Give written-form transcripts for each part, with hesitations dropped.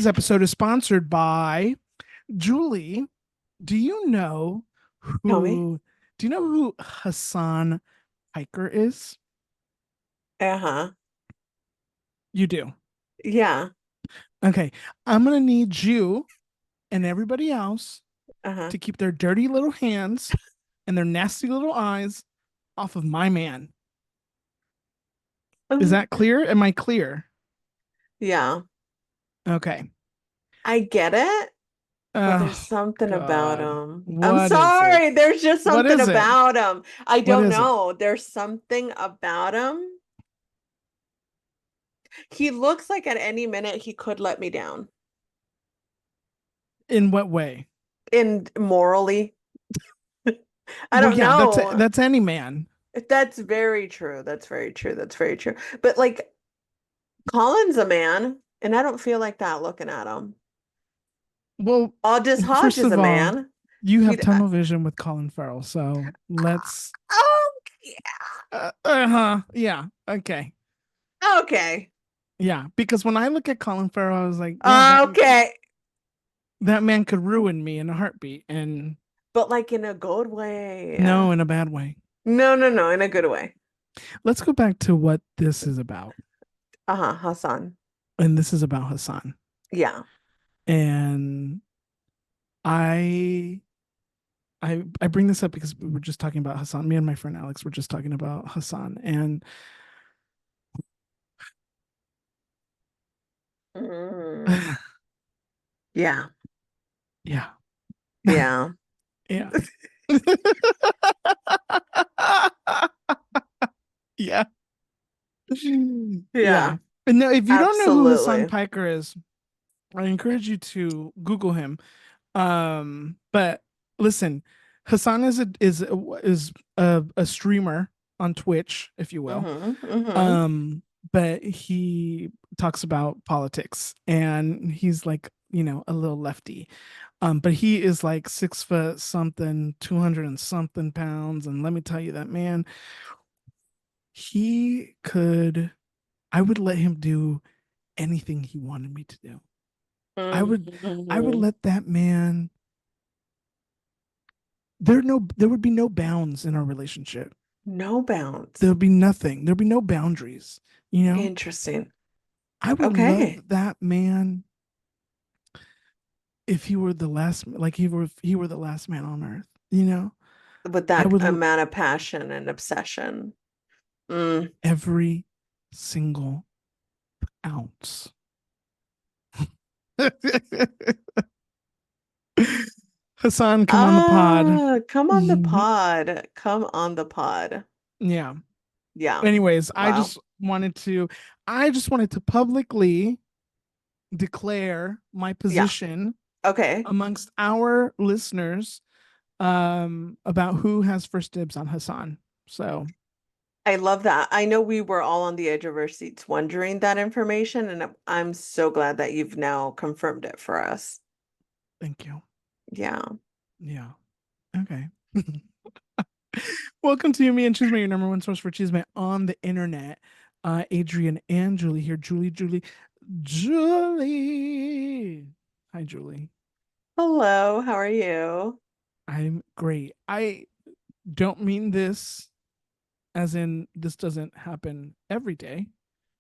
Today's episode is sponsored by Julie. Do you know Tell me. who do you know who Hassan Piker is? Uh-huh. You do. Yeah. Okay. I'm gonna need you and everybody else Uh-huh. to keep their dirty little hands and their nasty little eyes off of my man. Is Um, that clear? Am I clear? Yeah. Okay. I get it, but there's Oh something about God. him. I'm What is it? sorry. There's just What something is it? about him. I What don't is it? know. There's something about him. He looks like at any minute he could let me down. In what way? In morally. I Well, don't yeah, that's know. that's any man. That's very true. That's very true. That's very true. But like Colin's a man, and I don't feel like that looking at him. Well, Aldous Hodge first is a of all, man. you have He, tunnel vision with Colin Farrell, so let's. oh, Uh-huh. Yeah. Okay. okay. Yeah, because when I look at Colin Farrell, I was like, yeah, Okay. that man could ruin me in a heartbeat, and But like in a good way. no, in a bad way. No, no, no, in a good way. Let's go back to what this is about, Uh-huh, Hassan. and this is about Hassan. Yeah. And I, I bring this up because we were just talking about Hassan. Me and my friend Alex were just talking about Hassan, and Mm. Yeah. yeah, Yeah. yeah. Yeah. Yeah. Yeah. And now, if you don't know who Hassan Absolutely. Piker is, I encourage you to Google him. But listen, Hassan is a streamer on Twitch, if you will. Mm-hmm. Mm-hmm. But he talks about politics, and he's like, a little lefty. But he is like 6 foot something, 200 and something pounds. And let me tell you, that man, he could, I would let him do anything he wanted me to do. I would Mm-hmm. let that man, there would be no bounds in our relationship. No There bounds. would be nothing. There'd be no boundaries. You know, Interesting. I would Okay. love that man if he were the last, like he were the last man on earth. With I that would amount of passion and obsession. Mm. every single ounce. Hassan, come on the pod. Ah, come on the Mhm. pod. Come on the pod. Yeah. Yeah. Anyways, Wow. I just wanted to publicly declare my Yeah. position Okay. amongst our listeners about who has first dibs on Hassan. So I love that. I know we were all on the edge of our seats wondering that information, and I'm so glad that you've now confirmed it for us. thank you. Yeah. Yeah. Okay. Welcome to Me and Chisme, your number one source for Chisme on the internet. Adrian and Julie here. Julie. Hi, Julie. Hello, how are you? I'm great. I don't mean this as in this doesn't happen every day,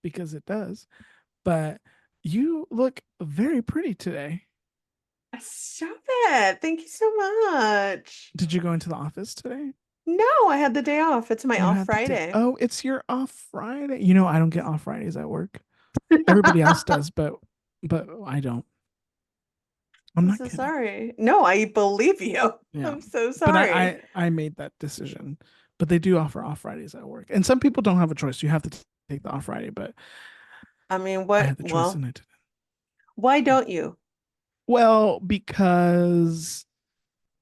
because it does, but you look very pretty today. Stop it. Thank you so much. Did you go into the office today? No, I had the day off. It's my You off had the day. Friday. Oh, it's your off Friday. I don't get off Fridays at work. Everybody else does, but I don't. I'm I'm not so kidding. sorry. No, I believe you. Yeah. I'm so But sorry. I made that decision. But they do offer off Fridays at work. And some people don't have a choice. You have to take the off Friday, but I mean, I what? had the choice Well, and I didn't. why don't you? Well, because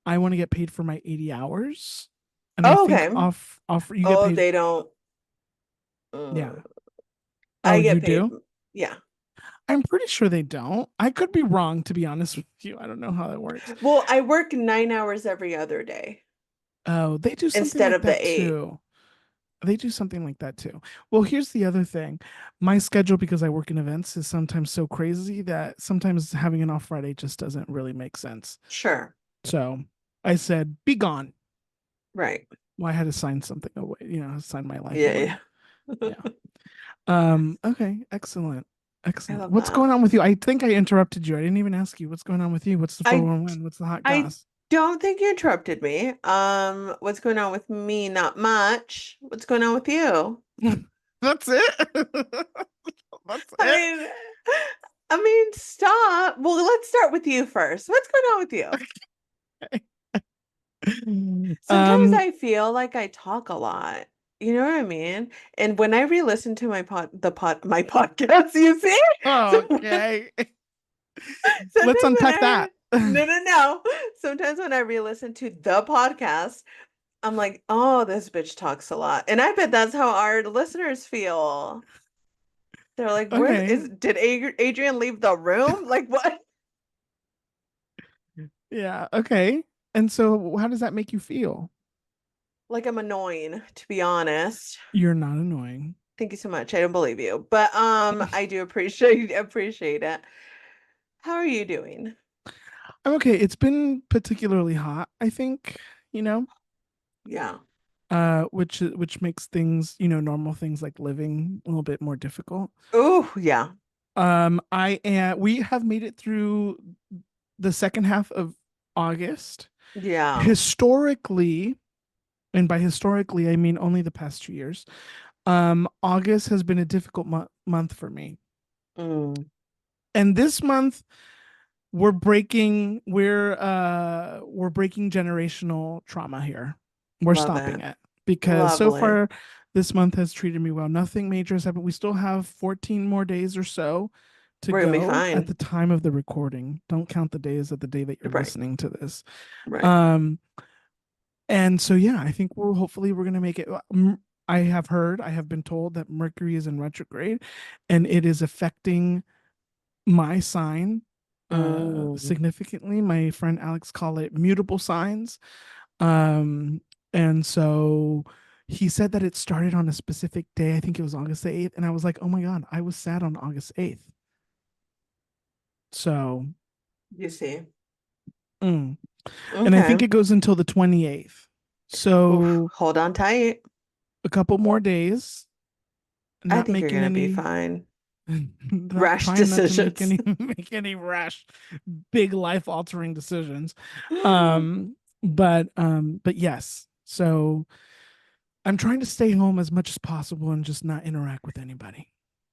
I want to get paid for my 80 hours. And I Oh, think okay. off you get Oh, paid. they don't. Yeah. Mm, Oh, I you get paid. do? Yeah. I'm pretty sure they don't. I could be wrong, to be honest with you. I don't know how that works. Well, I work 9 hours every other day Oh, they do something instead like of the that eight. too. They do something like that too. Well, here's the other thing. My schedule, because I work in events, is sometimes so crazy that sometimes having an off Friday just doesn't really make sense. Sure. So I said, be gone. Right. Well, I had to sign something away, sign my life Yeah, away. yeah. Yeah. Okay, excellent. I Excellent. love What's that. going on with you? I think I interrupted you. I didn't even ask you what's going on with you. What's the I 411? What's the hot I goss? don't think you interrupted me. What's going on with me? Not much. What's going on with you? That's it. That's I it. mean, stop. Well, let's start with you first. What's going on with you? Sometimes Um, I feel like I talk a lot. You know what I mean? And when I re-listen to my podcast, you see? So okay. Let's sometimes when unpack I that. no, no, no. Sometimes when I re-listen to the podcast, I'm like, oh, this bitch talks a lot. And I bet that's how our listeners feel. They're like, Okay. did Adrian leave the room? Like what? Yeah, okay. And so how does that make you feel? Like I'm annoying, to be honest. You're not annoying. Thank you so much. I don't believe you, but I do appreciate it. How are you doing? I'm okay. It's been particularly hot, I think, you know, Yeah. which makes things, normal things like living a little bit more difficult. Oh, yeah. We have made it through the second half of August. Yeah. Historically, and by historically I mean only the past 2 years. August has been a difficult month for me. Mm, And this month we're breaking generational trauma here. We're love stopping it. it because so Lovely. far this month has treated me well. Nothing major has happened. We still have 14 more days or so to We're gonna be go at the fine. time of the recording. Don't count the days at the day that you're Right. listening to this. Right. Um, and so yeah, I think we're gonna make it. I have been told that Mercury is in retrograde, and it is affecting my sign Mm, significantly. My friend Alex call it mutable signs. Um, and so he said that it started on a specific day. I think it was August the 8th. And I was like, oh my God, I was sad on August 8th. So, you see. mm. And I think Okay. it goes until the 28th. Oof. So Hold on tight. a couple more days, I not think you're making gonna be any, fine. not Rash trying not to make decisions. any, make any rash, big life altering decisions. But yes. So I'm trying to stay home as much as possible and just not interact with anybody.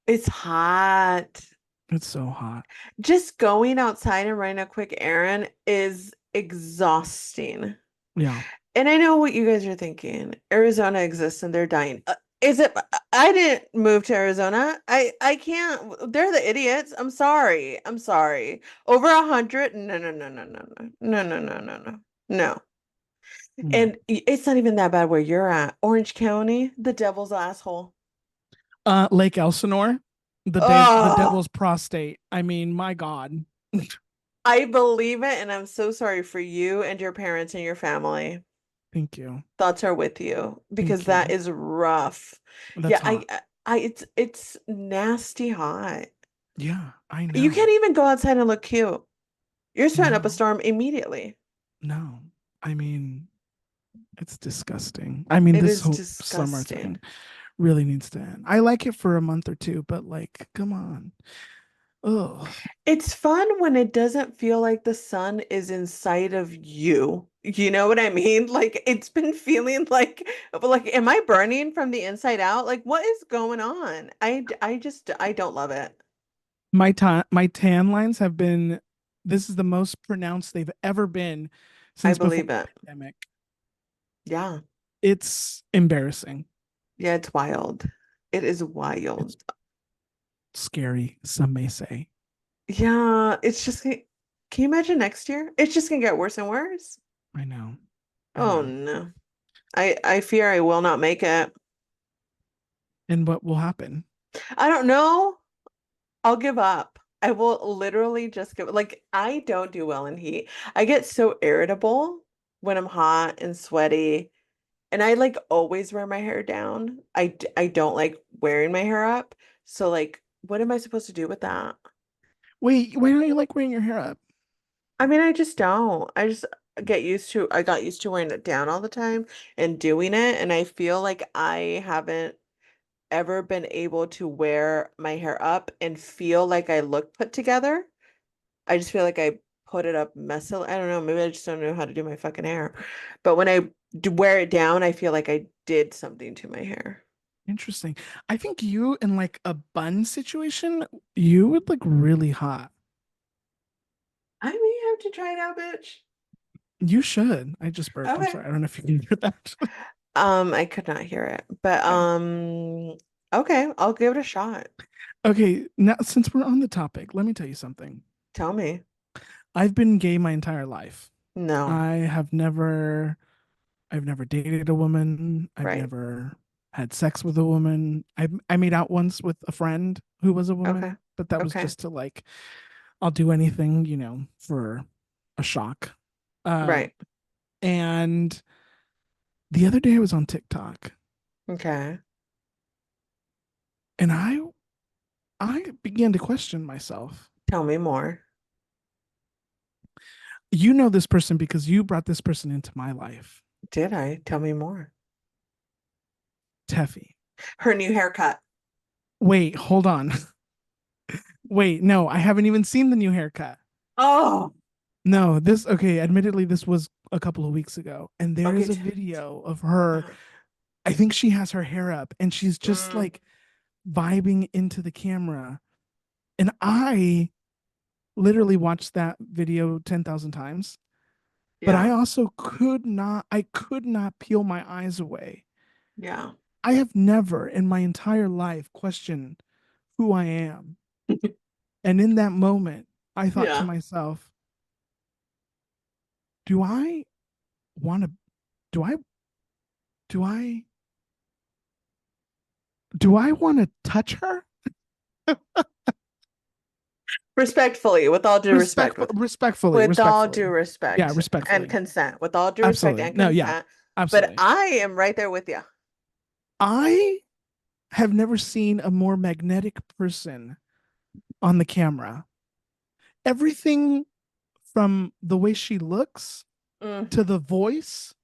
It's hot. It's so hot. Just going outside and running a quick errand is exhausting. Yeah. And I know what you guys are thinking. Arizona exists and they're dying. Is it? I didn't move to Arizona. I can't. They're the idiots. I'm sorry. I'm sorry. Over 100? No, no, no, no, no, no, no, no, no, no, no. No. No. And it's not even that bad where you're at. Orange County, the devil's asshole. Lake Elsinore, the Oh, devil's prostate. I mean, my God. I believe it, and I'm so sorry for you and your parents and your family. Thank you. Thoughts are with you because Thank that you. is rough. That's Yeah, hot. it's nasty hot. Yeah, I You know. can't even go outside and look cute. You're sweating up a No, storm immediately. no. I mean, it's disgusting. I mean, It this is whole summer disgusting. thing really needs to end. I like it for a month or two, but like, come on. Oh, It's fun when it doesn't feel like the sun is inside of you. You know what I mean? Like it's been feeling like am I burning from the inside out? Like what is going on? I don't love it. my tan lines have been. This is the most pronounced they've ever been I since before believe it. the pandemic. Yeah. It's embarrassing. Yeah, it's wild. It is It's wild. scary, some may say. Yeah, can you imagine next year? It's just gonna get worse and worse. I know. I Oh know. no. I fear I will not make it. And what will happen? I don't know. I'll give up. I will literally just give like I don't do well in heat. I get so irritable when I'm hot and sweaty. And I like always wear my hair down. I don't like wearing my hair up. So like, what am I supposed to do with that? Wait, why don't you like wearing your hair up? I mean, I just don't. I got used to wearing it down all the time and doing it. And I feel like I haven't ever been able to wear my hair up and feel like I look put together. I just feel like I put it up messily. I don't know. Maybe I just don't know how to do my fucking hair. But when I wear it down, I feel like I did something to my hair. Interesting. I think you in like a bun situation, you would look really hot. I may have to try it out, bitch. You should. I just burped. I'm Okay. sorry. I don't know if you can hear that. I could not hear it, but Okay. okay, I'll give it a shot. Okay, now since we're on the topic, let me tell you something. Tell me. I've been gay my entire life. No, I have never I've never dated a woman. I've right. never had sex with a woman. I made out once with a friend who was a Okay. woman, but that was Okay. just to like I'll do anything, for a shock. Um Right. and the other day I was on TikTok Okay. and I began to question myself. Tell me more. You know this person because you brought this person into my life. Did I? Tell me more. Teffy. Her new haircut. Wait, hold on. Wait, no, I haven't even seen the new haircut. Oh, No, okay, admittedly, this was a couple of weeks ago, and there okay. is a video of her. I think she has her hair up and she's just Mm, like vibing into the camera. And I literally watched that video 10,000 times, but yeah. I could not peel my eyes away. Yeah. I have never in my entire life questioned who I am. And in that moment, I thought to Yeah. myself, do I want to, do I, do I, do I want to touch her? Respectfully, with all due respect, Respectfully, with all due respectfully. Yeah, respect and respectfully. consent, with all due respect Absolutely. and No, yeah, consent. But absolutely. I am right there with you. I have never seen a more magnetic person on the camera. Everything from the way she looks Mm, to the voice,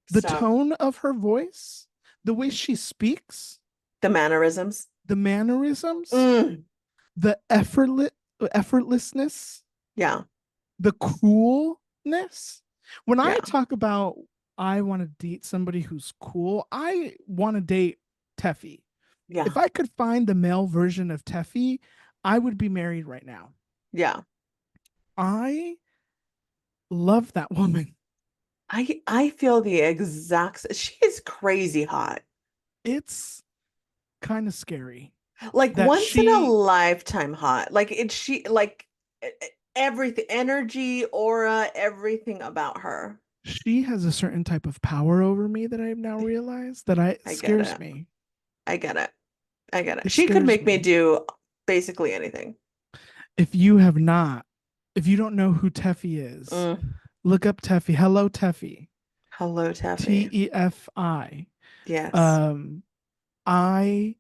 the stop. tone of her voice, the way she speaks, The mannerisms. the mannerisms, Mm, the effortlessness, yeah. the coolness. When I Yeah. talk about I want to date somebody who's cool, I want to date Teffy. If Yeah. I could find the male version of Teffy, I would be married right now. Yeah. I love that woman. I feel the exact she is crazy hot. It's kind of scary Like that once in a she lifetime hot. Like it she like everything, energy, aura, everything about her. she has a certain type of power over me that I've now realized that I get scares it. me. I get it. I get it. It She could scares make me me. do basically anything. If you have not, if you don't know who Teffy is, Mm. look up Teffy. Hello, Teffy. Hello, Taffy. Tefi. Yes. Um, I,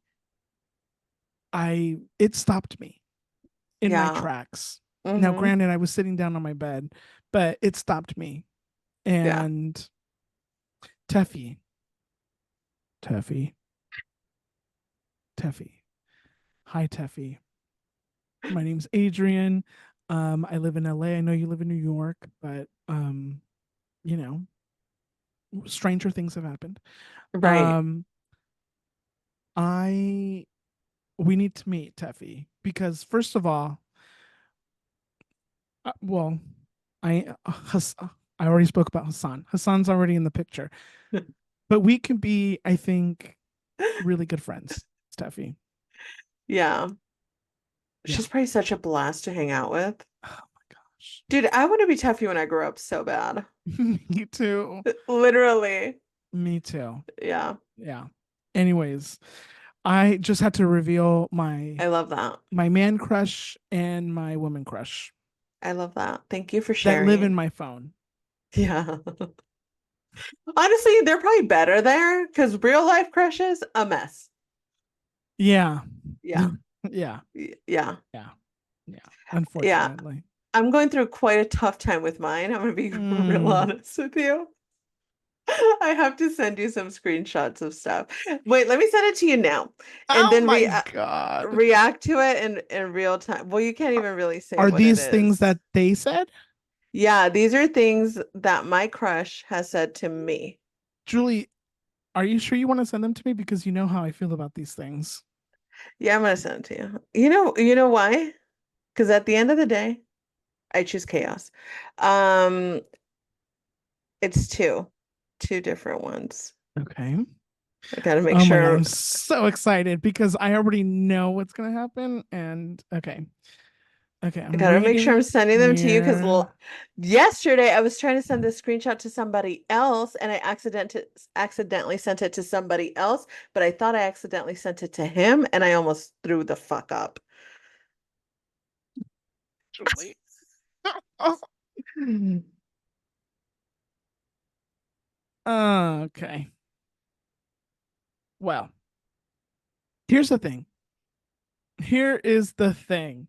it stopped me in my Yeah. tracks. Now, Mm-hmm. granted, I was sitting down on my bed, but it stopped me. Yeah. And Teffy, Teffy, Teffy. Hi, Teffy. My name's Adrian. I live in LA. I know you live in New York, but you know, stranger things have happened. Right. Um, I we need to meet Teffy because first of all, well, I I already spoke about Hassan. Hassan's already in the picture, but we can be, I think, really good friends, Teffy. Yeah. Yeah. She's probably such a blast to hang out with. Oh my gosh. Dude, I want to be Taffy when I grow up so bad. Me too. Literally. Me too. Yeah. Yeah. Anyways, I just had to reveal my I love that. man crush and my woman crush I love that. Thank you for that live in sharing. my phone. Yeah. Honestly, they're probably better there because real life crushes, a mess. Yeah. Yeah. Yeah. Yeah. Yeah. Yeah. Yeah. Unfortunately. I'm going through quite a tough time with mine. I'm gonna be real Mm. honest with you. I have to send you some screenshots of stuff. Wait, let me send it to you now, and Oh then my God. react to it in real time. Well, you can't even really say Are what it these things is. that they said? Yeah, these are things that my crush has said to me. Julie, are you sure you want to send them to me? Because you know how I feel about these things. Yeah, I'm gonna send it to you. You know why? Because at the end of the day, I choose chaos. Um, it's two different ones. Okay. I gotta make Oh my God. sure. I'm so excited because I already know what's going to happen. And okay. Okay. I I'm gotta make sure I'm reading sending them to you because here. yesterday I was trying to send this screenshot to somebody else and I accidentally sent it to somebody else, but I thought I accidentally sent it to him and I almost threw the fuck up. Julie. Oh. Okay. Well, here's the thing. Here is the thing.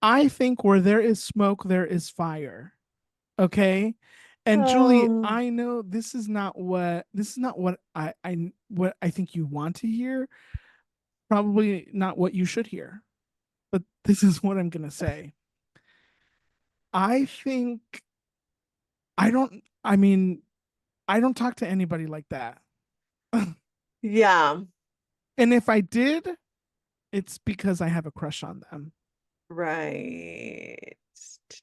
I think where there is smoke, there is fire. Okay. And Julie, Um, I know this is not what what I think you want to hear. Probably not what you should hear. But this is what I'm gonna say. I think I mean, I don't talk to anybody like that. yeah, And if I did, it's because I have a crush on them. right.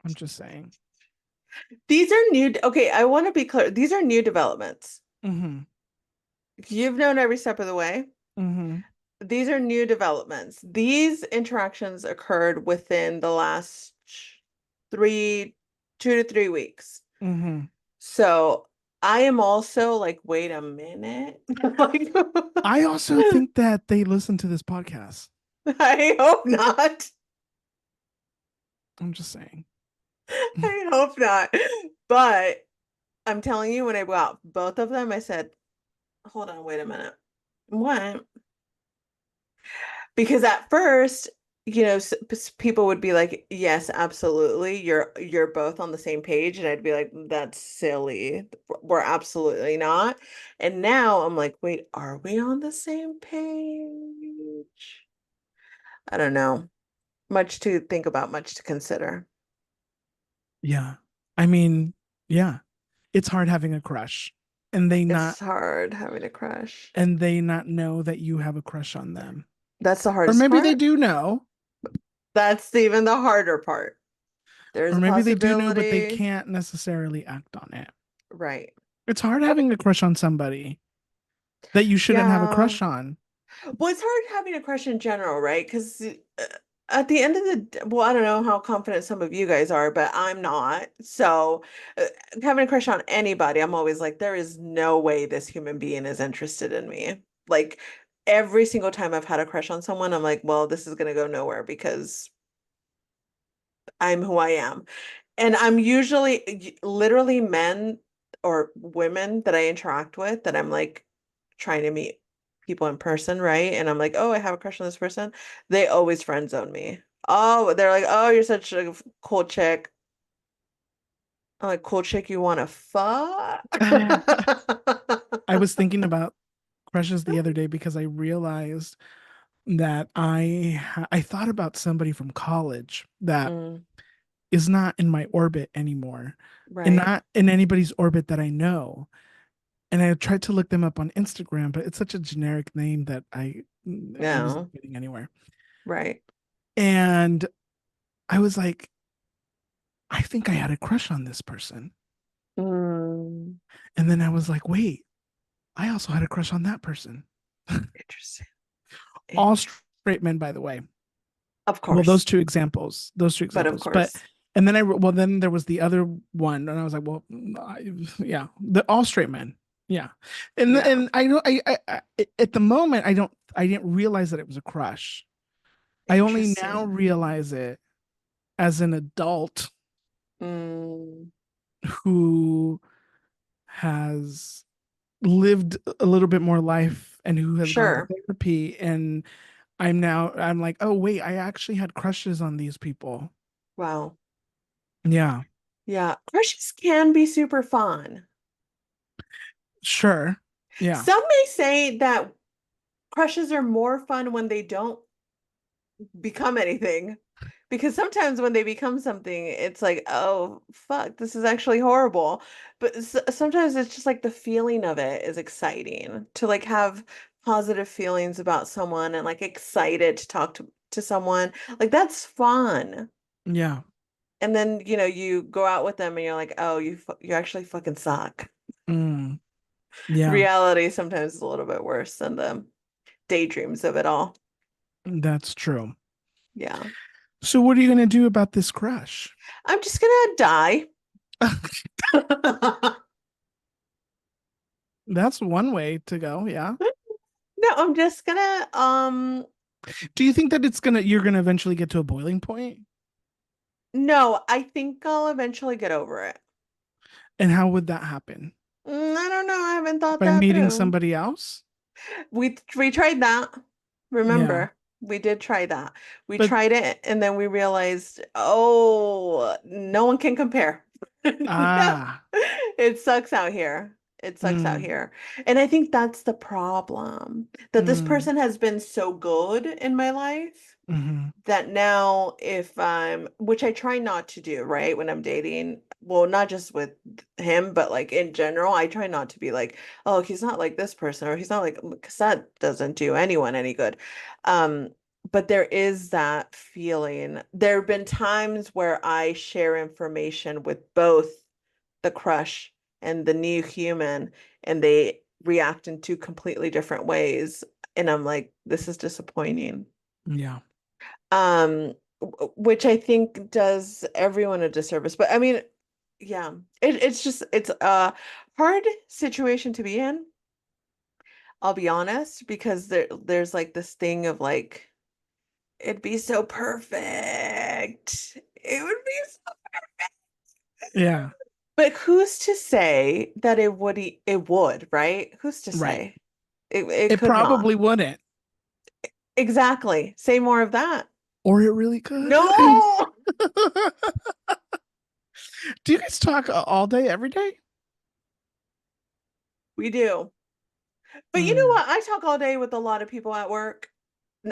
I'm just saying. These are new. Okay, I want to be clear. These are new developments. Mm-hmm. You've known every step of the way. Mm-hmm. These are new developments. These interactions occurred within the last three, 2 to 3 weeks. Mm-hmm. So I am also like, wait a minute. Like, I also think that they listen to this podcast. I hope not. I'm just saying. I hope not. But I'm telling you, when I got both of them, I said, hold on, wait a minute. What? Because at first, people would be like, "Yes, absolutely. You're both on the same page." And I'd be like, "That's silly. We're absolutely not." And now I'm like, "Wait, are we on the same page?" I don't know. Much to think about, much to consider. Yeah. I mean, yeah. It's hard having a crush and It's hard having a crush. they not know that you have a crush on them. That's the Or hardest maybe they part. do know, That's even the harder part. There's or a maybe they do know, but they possibility. can't necessarily act on it. Right. It's hard having a crush on somebody that you shouldn't have a Yeah. crush on. Well, it's hard having a crush in general, right? Because at the end of the well, I don't know how confident some of you guys are, but I'm not. So, uh, having a crush on anybody, I'm always like, there is no way this human being is interested in me. Like every single time I've had a crush on someone, I'm like, well, this is gonna go nowhere because I'm who I am. And I'm usually literally men or women that I interact with that I'm like trying to meet people in person, right? And I'm like, oh, I have a crush on this person. They always friend zone me. Oh, they're like, oh, you're such a cool chick. I'm like, cool chick, you want to fuck? I was thinking about crushes the other day because I realized that I thought about somebody from college that Mm, is not in my orbit anymore and right. not in anybody's orbit that I know. And I tried to look them up on Instagram, but it's such a generic name that I wasn't No, getting anywhere. right. And I was like, I think I had a crush on this person. Mm, And then I was like, wait, I also had a crush on that person. interesting. All Interesting. straight men, by the way. Of Well, course. those two But of examples. But course. and then well, then there was the other one, and I was like, well, yeah, the all straight men, yeah. Yeah. And I know at the moment I didn't realize that it was a crush. I only now Interesting. realize it as an adult Mm, who has lived a little bit more life and who has gone to Sure. therapy, and I'm like, oh wait, I actually had crushes on these people. Wow. Yeah, Yeah. Crushes can be super fun. sure. Yeah, Some may say that crushes are more fun when they don't become anything. Because sometimes when they become something, it's like, oh, fuck, this is actually horrible. But sometimes it's just like the feeling of it is exciting to like have positive feelings about someone and like excited to talk to someone. Like that's fun. yeah, And then, you go out with them and you're like, oh, you actually fucking suck. mm, yeah. Reality sometimes is a little bit worse than the daydreams of it all. That's true. Yeah. So what are you gonna do about this crush? I'm just gonna die. That's one way to go. Yeah. No, I'm just gonna Do you think that you're gonna eventually get to a boiling point? no, I think I'll eventually get over it. And how would that happen? I don't know. I haven't thought By that meeting through. somebody else? We tried that. Yeah. Remember, we did try that. We But tried it and then we realized, oh, no one can compare. No, ah, it sucks out here. It sucks out mm, here. And I think that's the problem, that this mm, person has been so good in my life mm-hmm, that now if I'm, which I try not to do, right, when I'm dating, well, not just with him, but like in general, I try not to be like, oh, he's not like this person, or he's not like, because that doesn't do anyone any good. Um, but there is that feeling. There have been times where I share information with both the crush and the new human, and they react in two completely different ways. And I'm like, this is disappointing. yeah, Which I think does everyone a disservice. But I mean, yeah, it's a hard situation to be in. I'll be honest, because there's like this thing of like it'd be so perfect. It would be so, yeah, but who's to say that it would, right? Who's to right. say? It It could not. probably wouldn't, Exactly. Say more of that. or it really could. No, Do you guys talk all day, every day? we do. But you know Mm. what? I talk all day with a lot of people at work.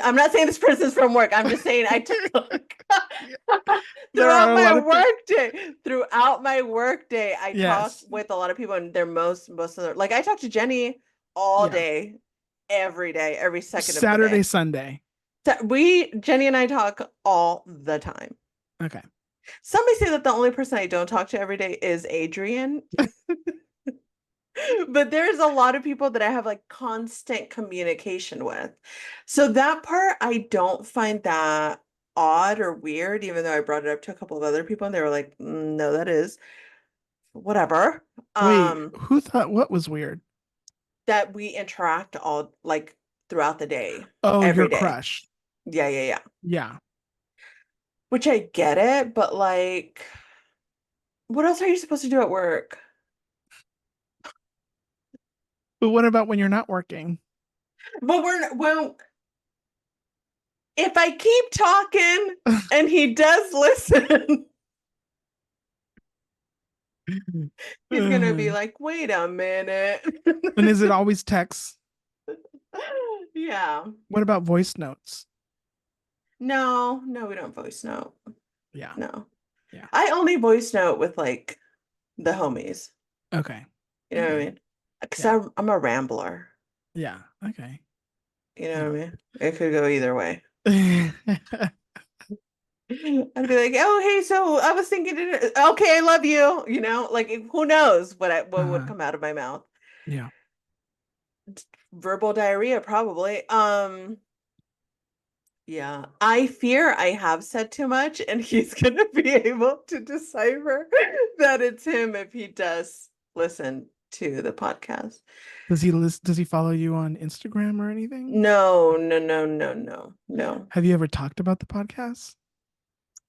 I'm not saying this person's from work. I'm just saying I talk Yeah. There throughout are a lot my of people. work day. Throughout my work day, I talk Yes. with a lot of people, and they're most of their like I talk to Jenny all Yeah. day, every day, every second of the Saturday, day. Sunday. So Jenny and I talk all the time. Okay. Some may say that the only person I don't talk to every day is Adrian. But there's a lot of people that I have like constant communication with. So that part I don't find that odd or weird, even though I brought it up to a couple of other people and they were like, no, that is whatever. Wait, Um, who thought what was weird? that we interact all like throughout the day, Oh, your every day. crush. Yeah, yeah, yeah. Yeah. Which I get it, but like, what else are you supposed to do at work? But what about when you're not working? But well, if I keep talking and he does listen, he's gonna be Uh, like, wait a minute. and is it always text? Yeah. What about voice notes? No, no, we don't voice note. Yeah. No. Yeah. I only voice note with like the homies. Okay. You know what I Okay. mean? Because Yeah. I'm a rambler. Yeah. Okay. You know Yeah. what I mean? It could go either way. I'd be like, oh, hey, so I was thinking, okay, I love you. Like who knows what would uh-huh. come out of my mouth? Yeah. Verbal diarrhea, probably. Yeah, I fear I have said too much, and he's gonna be able to decipher that it's him if he does listen to the podcast. Does he follow you on Instagram or anything? No, no, no, no, no, no. Have you ever talked about the podcast?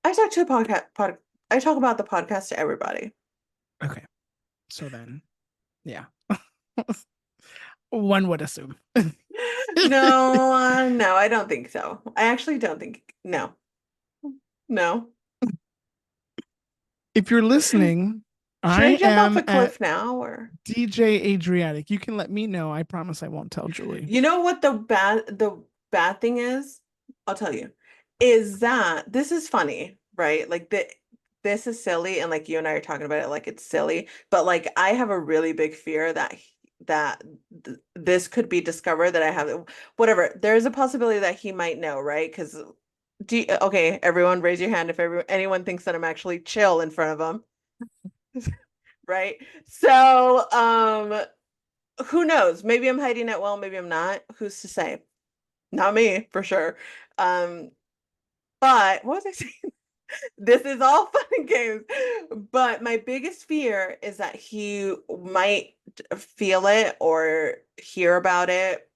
I talk to a I talk about the podcast to everybody. Okay. So then. Yeah. One would assume. No, no, I don't think so. I actually don't think, no, no. If you're listening, Should I I jump off am a at cliff now or? DJ Adriatic. You can let me know. I promise I won't tell Julie. You know what the bad thing is? I'll tell you. Is that this is funny, right? Like this is silly and like you and I are talking about it like it's silly, but like I have a really big fear that this could be discovered that I have whatever. There's a possibility that he might know, right? Because okay, everyone raise your hand if anyone thinks that I'm actually chill in front of him, right? So, who knows? Maybe I'm hiding it well, maybe I'm not. Who's to say? Not me, for sure. Um, but what was I saying? This is all fun and games. But my biggest fear is that he might feel it or hear about it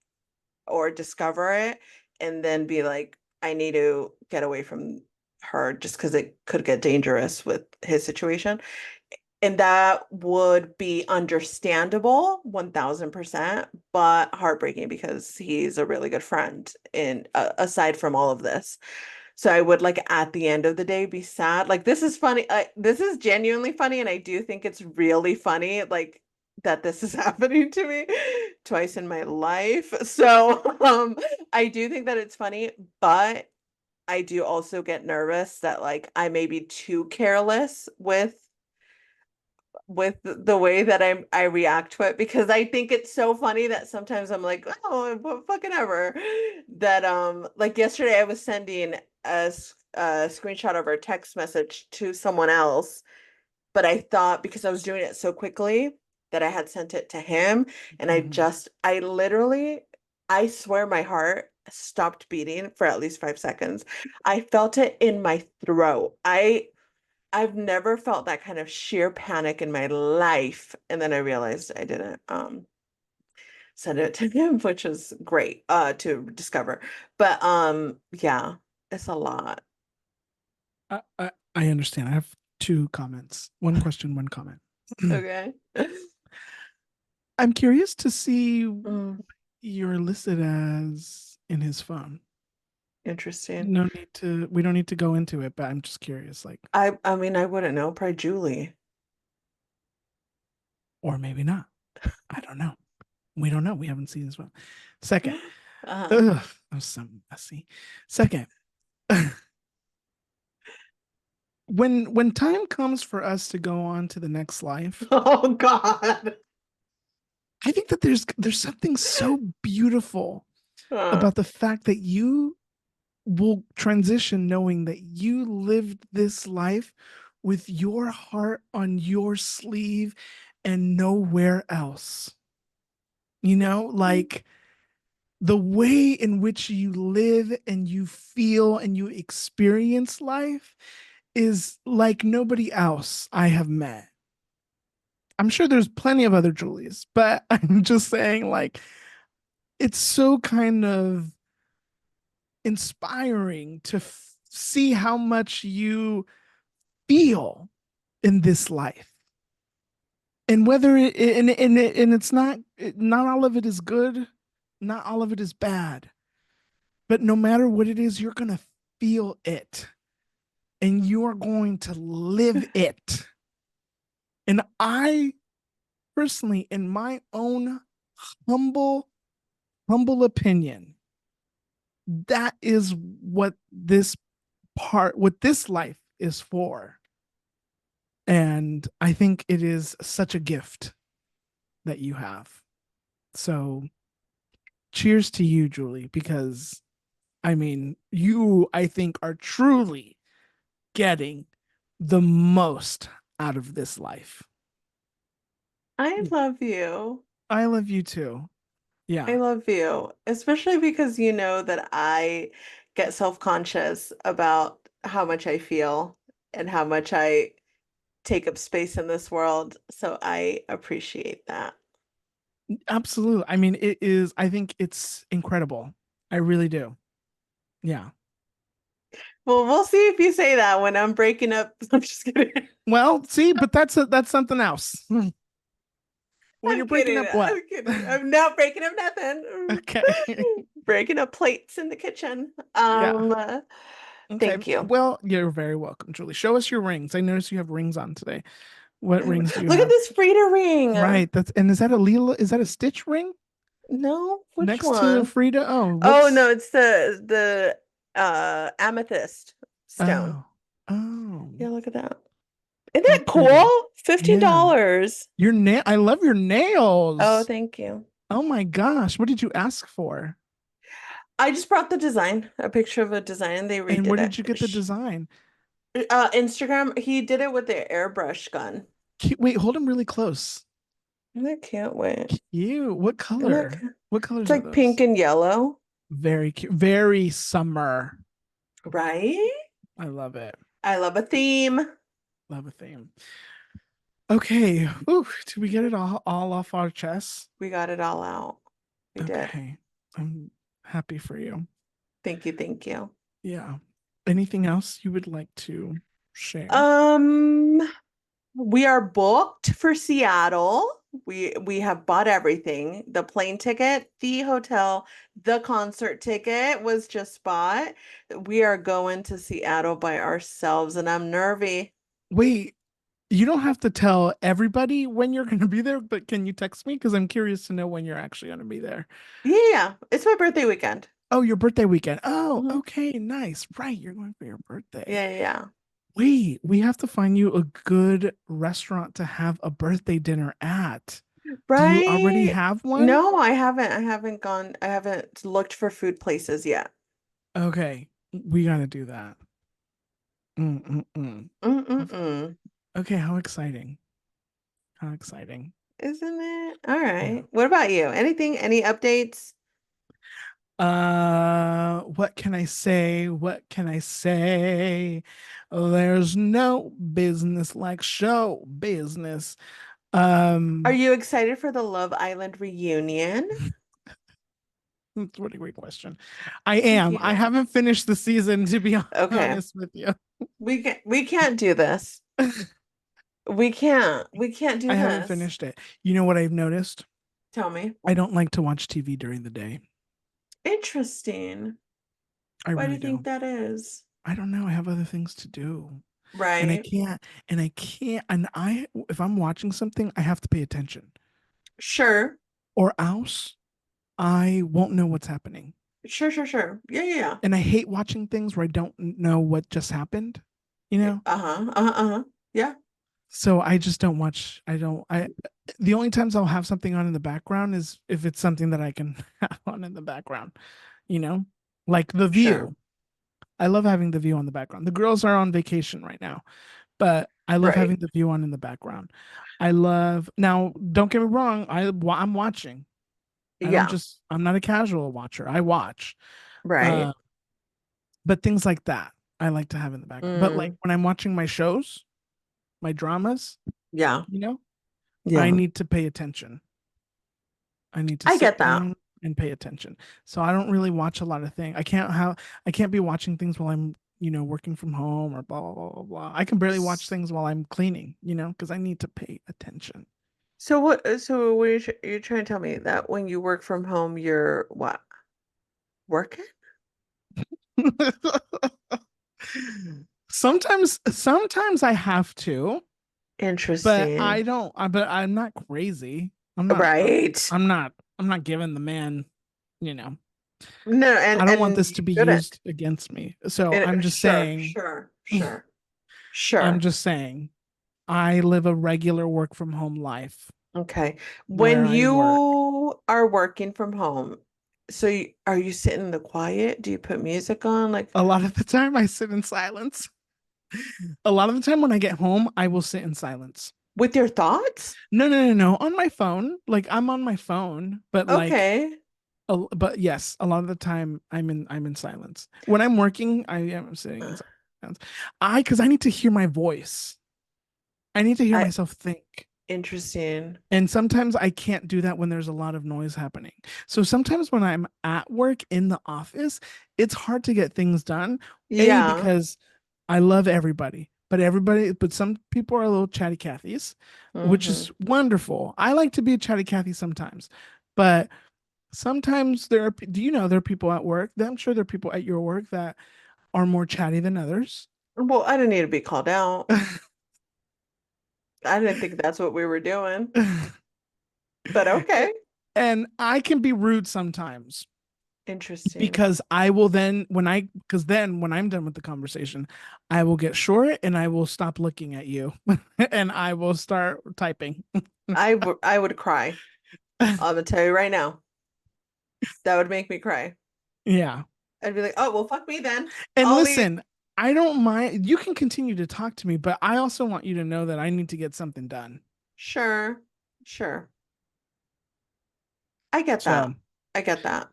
or discover it and then be like, I need to get away from her just because it could get dangerous with his situation. And that would be understandable 1000%, but heartbreaking because he's a really good friend in aside from all of this. So I would like at the end of the day be sad. Like this is funny. This is genuinely funny, and I do think it's really funny, like that this is happening to me twice in my life. So I do think that it's funny, but I do also get nervous that like I may be too careless with the way that I react to it because I think it's so funny that sometimes I'm like, oh, fucking ever. That like yesterday I was sending a screenshot of our text message to someone else, but I thought because I was doing it so quickly that I had sent it to him, and Mhm. I literally, I swear my heart stopped beating for at least 5 seconds. I felt it in my throat. I've never felt that kind of sheer panic in my life. And then I realized I didn't send it to him, which is great to discover. But yeah, it's a lot. I understand. I have two comments. One question, one comment. Okay. I'm curious to see what Mm, you're listed as in his phone. interesting. No need to, we don't need to go into it, but I'm just curious, like, I mean I wouldn't know, probably Julie. or maybe not. I don't know. We don't know. We haven't seen his phone. Second, Uh-huh. ugh, I'm so messy. Second, when time comes for us to go on to the next life, Oh God. I think that there's something so beautiful Uh, about the fact that you will transition knowing that you lived this life with your heart on your sleeve and nowhere else. You know, like the way in which you live and you feel and you experience life is like nobody else I have met. I'm sure there's plenty of other Julies, but I'm just saying, like, it's so kind of inspiring to see how much you feel in this life. And whether and it's not all of it is good, not all of it is bad, but no matter what it is, you're going to feel it and you are going to live it. And I personally, in my own humble, humble opinion, that is what this life is for. And I think it is such a gift that you have. So cheers to you, Julie, because I mean, you, I think, are truly getting the most out of this life. I love you. I love you too. I Yeah, love you, especially because you know that I get self-conscious about how much I feel and how much I take up space in this world. So I appreciate that. absolutely. I mean, it is, I think it's incredible. I really do. Yeah. Well, we'll see if you say that when I'm breaking up. I'm just kidding. Well, see, but that's something else. When I'm you're breaking kidding. up what? I'm kidding. I'm not breaking up nothing. Okay. Breaking up plates in the kitchen. Yeah. Okay. Thank you. Well, you're very welcome, Julie. Show us your rings. I noticed you have rings on today. What rings do you Look at have? this Frida ring. Right. That's and is that a Lila? Is that a Stitch ring No, which next to one? Frida? Oh, Oh no, what's it's the amethyst stone. oh oh Yeah, look at that. Isn't how that pretty. cool? Yeah. $15. Your nail. I love your Oh, nails. thank you. Oh my gosh. What did you ask for? I just brought the design, a picture of a design. They And where redid did you get the it. design? Instagram, he did it with the airbrush gun. Wait, hold them really close. I can't wait. Cute. What I'm not, color? What it's colors are like pink those? and yellow, Very cute. Very summer. right? I love it. I love a theme. Love a theme. Okay. Ooh, did we get it all off our chests? We got it all out. We did. Okay. I'm happy for you. Thank you, thank you. Yeah. Anything else you would like to share? Um, we are booked for Seattle. We have bought everything. The plane ticket, the hotel, the concert ticket was just bought. We are going to Seattle by ourselves and I'm nervy. Wait, you don't have to tell everybody when you're going to be there, but can you text me? Because I'm curious to know when you're actually going to be there. Yeah, yeah, it's my birthday weekend. Oh, your birthday weekend. Oh, Mhm. okay, nice. Right, you're going for your birthday. Yeah, yeah, yeah. Wait, we have to find you a good restaurant to have a birthday dinner at. Do you already Right? have one? No, I haven't. I haven't gone. I haven't looked for food places yet. Okay, we got to do that. Mm-mm-mm. Mm-mm-mm. Okay, how exciting. How exciting. Isn't it? All Yeah. right. What about you? Anything? Any updates? What can I say? What can I say? There's no business like show business. Are Um, you excited for the Love Island reunion? That's a really great question. I Thank am. I you. haven't finished the season to be Okay. honest with you. We can't do this. We can't. We can't do I haven't this. finished it. You know what I've noticed? Tell me. I don't like to watch TV during the day. Interesting. I Why do really you think don't. that is? I don't know. I have other things to do. And I Right. can't, and I can't, and if I'm watching something, I have to pay attention Sure. or else I won't know what's happening. Sure, sure, sure. Yeah, yeah, yeah. And I hate watching things where I don't know what just happened, you know? Uh-huh. Uh-huh. Uh-huh. Yeah. So I just don't watch. The only times I'll have something on in the background is if it's something that I can have on in the background, you know? Like The Sure. View. I love having The View on the background. The girls are on vacation right now, but I love Right. having The View on in the background. I love, now, don't get me wrong, I'm watching. Yeah. I'm not a casual watcher. I watch. Right. Uh, but things like that I like to have in the background. But like Mm. when I'm watching my shows, my dramas, Yeah. you know, I Yeah. need to pay attention. I need to I sit get that. down and pay attention. So I don't really watch a lot of things. I can't be watching things while I'm, working from home or blah blah blah blah blah. I can barely watch things while I'm cleaning, because I need to pay attention. So what you're trying to tell me that when you work from home, you're what? Working? Sometimes I have to, but I Interesting. don't. But I'm not crazy. I'm not. Right. I'm not. I'm not giving the man. You know. No, and I don't want and this you to be shouldn't. used against me. So And I'm just sure, saying. sure, sure, I'm sure. just saying. I live a regular work from home life Okay. where When I work. you are working from home, are you sitting in the quiet? Do you put music on? Like A lot of the time, I sit in silence. A lot of the time, when I get home, I will sit in silence. with your thoughts? No, no, no, no. On my phone, like I'm on my phone, but Okay. but yes, a lot of the time I'm in silence. When I'm working, I am sitting in silence. Because I need to hear my voice. I need to hear I myself think. Interesting. And sometimes I can't do that when there's a lot of noise happening. So sometimes when I'm at work in the office, it's hard to get things done. A, Yeah. because I love everybody. but some people are a little chatty Cathys, which Mm-hmm. is wonderful. I like to be a chatty Cathy sometimes, but sometimes do you know there are people at work that I'm sure there are people at your work that are more chatty than others. Well, I didn't need to be called out. I didn't think that's what we were doing, but okay. And I can be rude sometimes Interesting. because I will then because then when I'm done with the conversation, I will get short and I will stop looking at you and I will start typing. I would cry. I'm gonna tell you right now. That would make me cry. Yeah. I'd be like, oh, well, fuck me then. And I'll leave. listen, I don't mind. You can continue to talk to me, but I also want you to know that I need to get something done. Sure. Sure. I get that. So, I get that.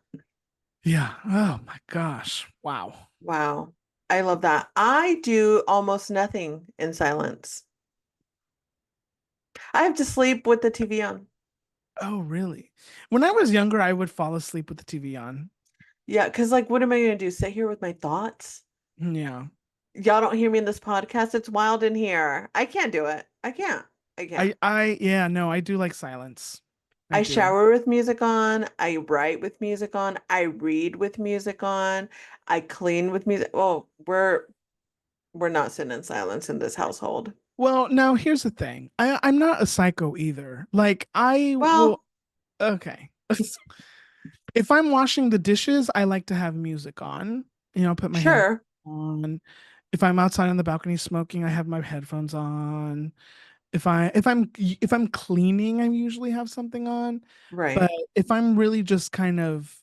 yeah. Oh my gosh. Wow. Wow. I love that. I do almost nothing in silence. I have to sleep with the TV on. Oh, really? When I was younger, I would fall asleep with the TV on. Yeah, because like, what am I gonna do? Sit here with my thoughts? Yeah. Y'all don't hear me in this podcast. It's wild in here. I can't do it. I can't. I can't. Yeah, no, I do like silence. I I do. shower with music on. I write with music on. I read with music on. I clean with music. Oh, we're not sitting in silence in this household. Well, now here's the thing. I'm not a psycho either. Like I will Well, okay. If I'm washing the dishes, I like to have music on. Put my head sure. on. If I'm outside on the balcony smoking, I have my headphones on. If I'm cleaning, I usually have something on. Right. But if I'm really just kind of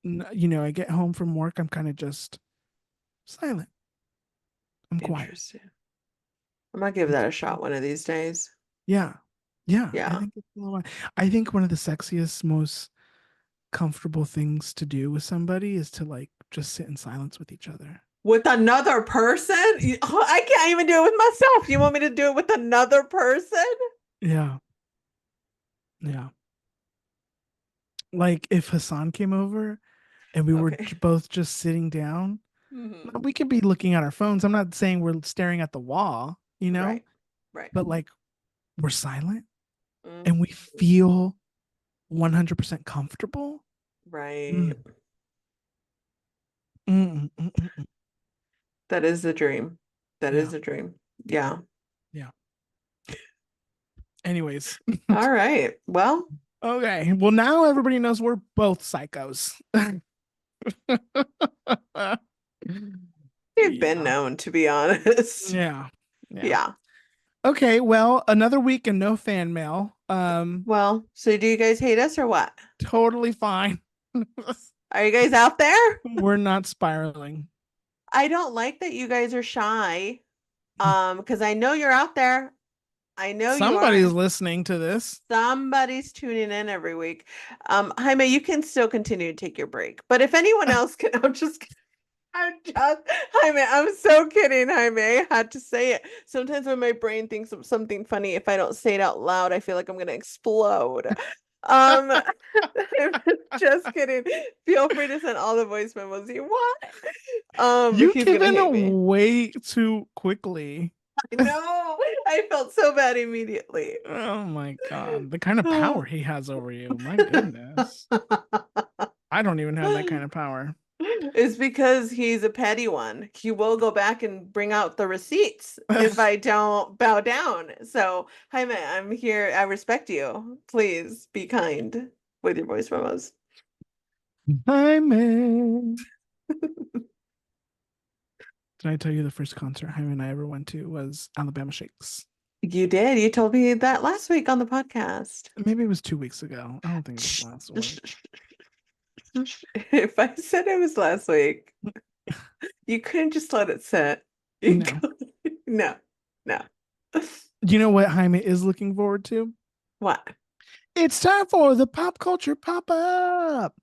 I get home from work, I'm kind of just silent. I'm quiet. Interesting. I'm gonna give that a shot one of these days. Yeah. Yeah, I Yeah. think it's a lot. I think one of the sexiest, most comfortable things to do with somebody is to like just sit in silence with each other. With another person? I can't even do it with myself. You want me to do it with another person? Yeah. Yeah. Like if Hassan came over and we were Okay. both just sitting down, Hmm. we could be looking at our phones. I'm not saying we're staring at the wall, Right. Right. but like we're silent and we Mhm. feel 100% comfortable. Right. Mm, mm, mm, mm, mm. That is the dream. That is Yeah. the dream. Yeah. Yeah. Anyways. All right. Well, Okay. Well, now everybody knows we're both psychos. we've been Yeah. known, to be honest. Yeah. Yeah. Yeah. Okay, well, another week and no fan mail. Well, so do you guys hate us or what? Totally fine. Are you guys out there? We're not spiraling. I don't like that you guys are shy. Because I know you're out there. I know you Somebody's are. listening to this. Somebody's tuning in every week. Jaime, you can still continue to take your break. But if anyone else can, I'm just, Jaime, I'm so kidding, Jaime. I had to say it. Sometimes when my brain thinks of something funny, if I don't say it out loud, I feel like I'm gonna explode. Um, just kidding. Feel free to send all the voice memos you want. You He's give gonna hate me. in way too quickly. I know. I felt so bad immediately. Oh my God. The kind of power he has over you. My goodness. I don't even have that kind of power. It's because he's a petty one. He will go back and bring out the receipts if I don't bow down. So, Jaime, I'm here. I respect you. Please be kind with your voice memos. Hi, man. Did I tell you the first concert Jaime and I ever went to was Alabama Shakes? You did. You told me that last week on the podcast. Maybe it was 2 weeks ago. I don't think it was last week. If I said it was last week, you couldn't just let it sit. You No. could- No, no. You know what Jaime is looking forward to? What? It's time for the pop culture pop up.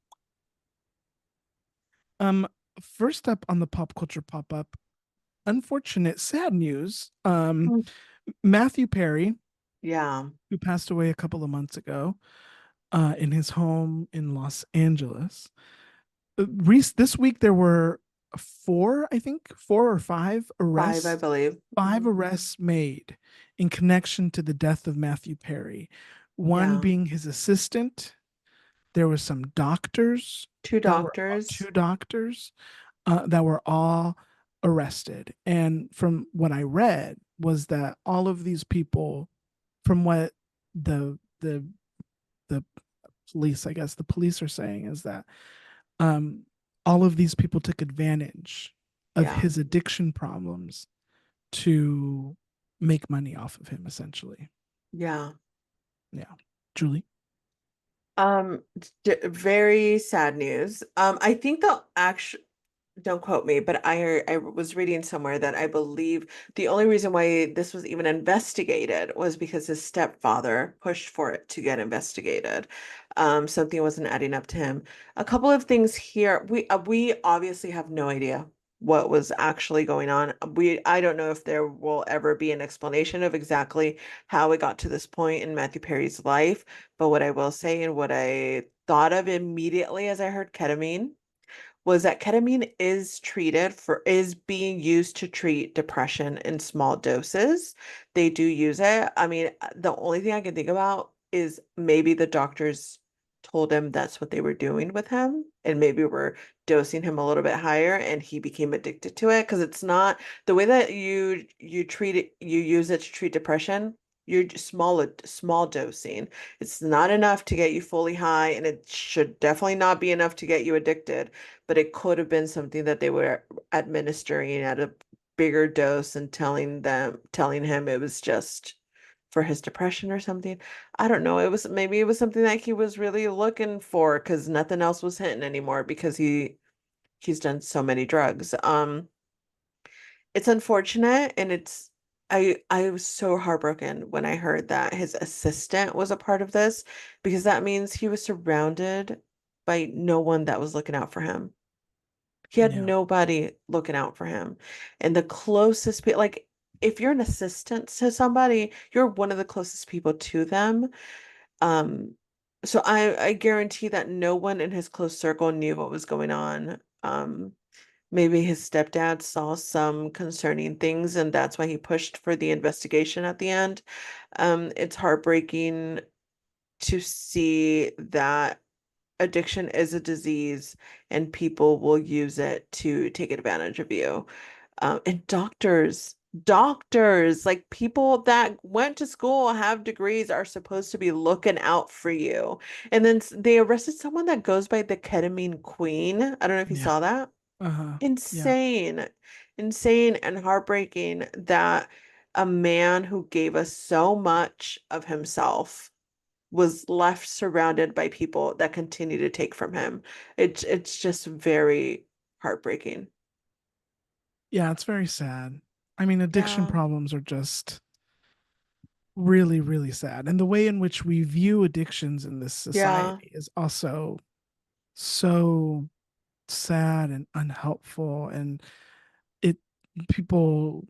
Um, First up on the pop culture pop up, unfortunate, sad news. Matthew Perry, Yeah. who passed away a couple of months ago, in his home in Los Angeles. This week there were four, I think, four or five Five, I arrests, believe. five Mhm. arrests made in connection to the death of Matthew Perry. One Yeah. being his assistant. There was some doctors Two that were doctors. two doctors that were all arrested. And from what I read was that all of these people, from what the the police, I guess the police are saying, is that um, all of these people took advantage of Yeah. his addiction problems to make money off of him, essentially. Yeah. Yeah, Julie. Very sad news. I think they'll actually, don't quote me, but I was reading somewhere that I believe the only reason why this was even investigated was because his stepfather pushed for it to get investigated. Something wasn't adding up to him. A couple of things here. We obviously have no idea what was actually going on. I don't know if there will ever be an explanation of exactly how it got to this point in Matthew Perry's life. But what I will say and what I thought of immediately as I heard ketamine was that ketamine is being used to treat depression in small doses. They do use it. I mean, the only thing I can think about is maybe the doctors told him that's what they were doing with him and maybe were dosing him a little bit higher and he became addicted to it because it's not the way that you treat it, you use it to treat depression. You're just small dosing. It's not enough to get you fully high, and it should definitely not be enough to get you addicted, but it could have been something that they were administering at a bigger dose and telling him it was just for his depression or something. I don't know. It was something that he was really looking for because nothing else was hitting anymore because he's done so many drugs. It's unfortunate and I was so heartbroken when I heard that his assistant was a part of this because that means he was surrounded by no one that was looking out for him. He had Yeah, nobody looking out for him. And the closest people, like if you're an assistant to somebody, you're one of the closest people to them. Um, so I guarantee that no one in his close circle knew what was going on. Maybe his stepdad saw some concerning things and that's why he pushed for the investigation at the end. It's heartbreaking to see that addiction is a disease and people will use it to take advantage of you. And doctors, like people that went to school, have degrees, are supposed to be looking out for you. And then they arrested someone that goes by the ketamine queen. I don't know if you yeah, saw that. uh-huh, yeah, Insane, insane and heartbreaking that a man who gave us so much of himself was left surrounded by people that continue to take from him. It's just very heartbreaking. yeah. It's very sad. I mean, addiction Yeah. problems are just really, really sad, and the way in which we view addictions in this Yeah. society is also so sad and unhelpful, and it people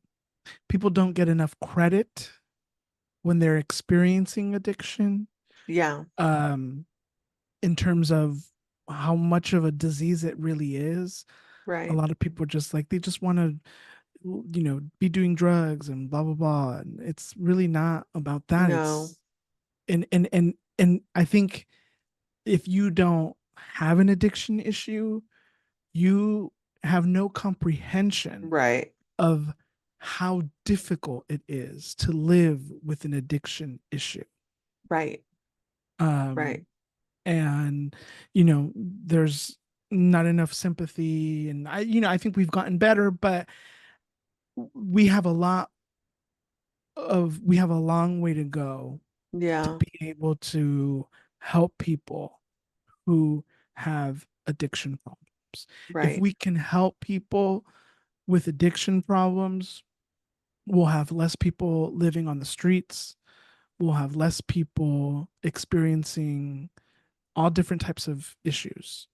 people don't get enough credit when they're experiencing addiction, Yeah. um in terms of how much of a disease it really is. A Right. lot of people are just like, they just want to, be doing drugs and blah blah blah, and it's really not about that. No. It's and I think if you don't have an addiction issue, you have no comprehension Right. of how difficult it is to live with an addiction issue. Right. Right. Um, and there's not enough sympathy, and I think we've gotten better, but we have a lot we have a long way to go to Yeah. be able to help people who have addiction problems. If Right. we can help people with addiction problems, we'll have less people living on the streets. We'll have less people experiencing all different types of issues.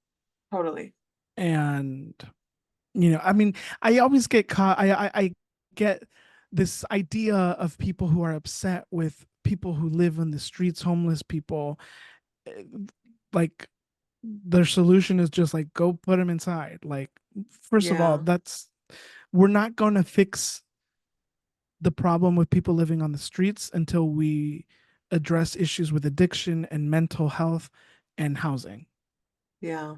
Totally. And, I mean, I always get caught, I get this idea of people who are upset with people who live on the streets, homeless people, eh, like their solution is just like, go put them inside. Like, First of all, Yeah. that's we're not going to fix the problem with people living on the streets until we address issues with addiction and mental health and housing. Yeah.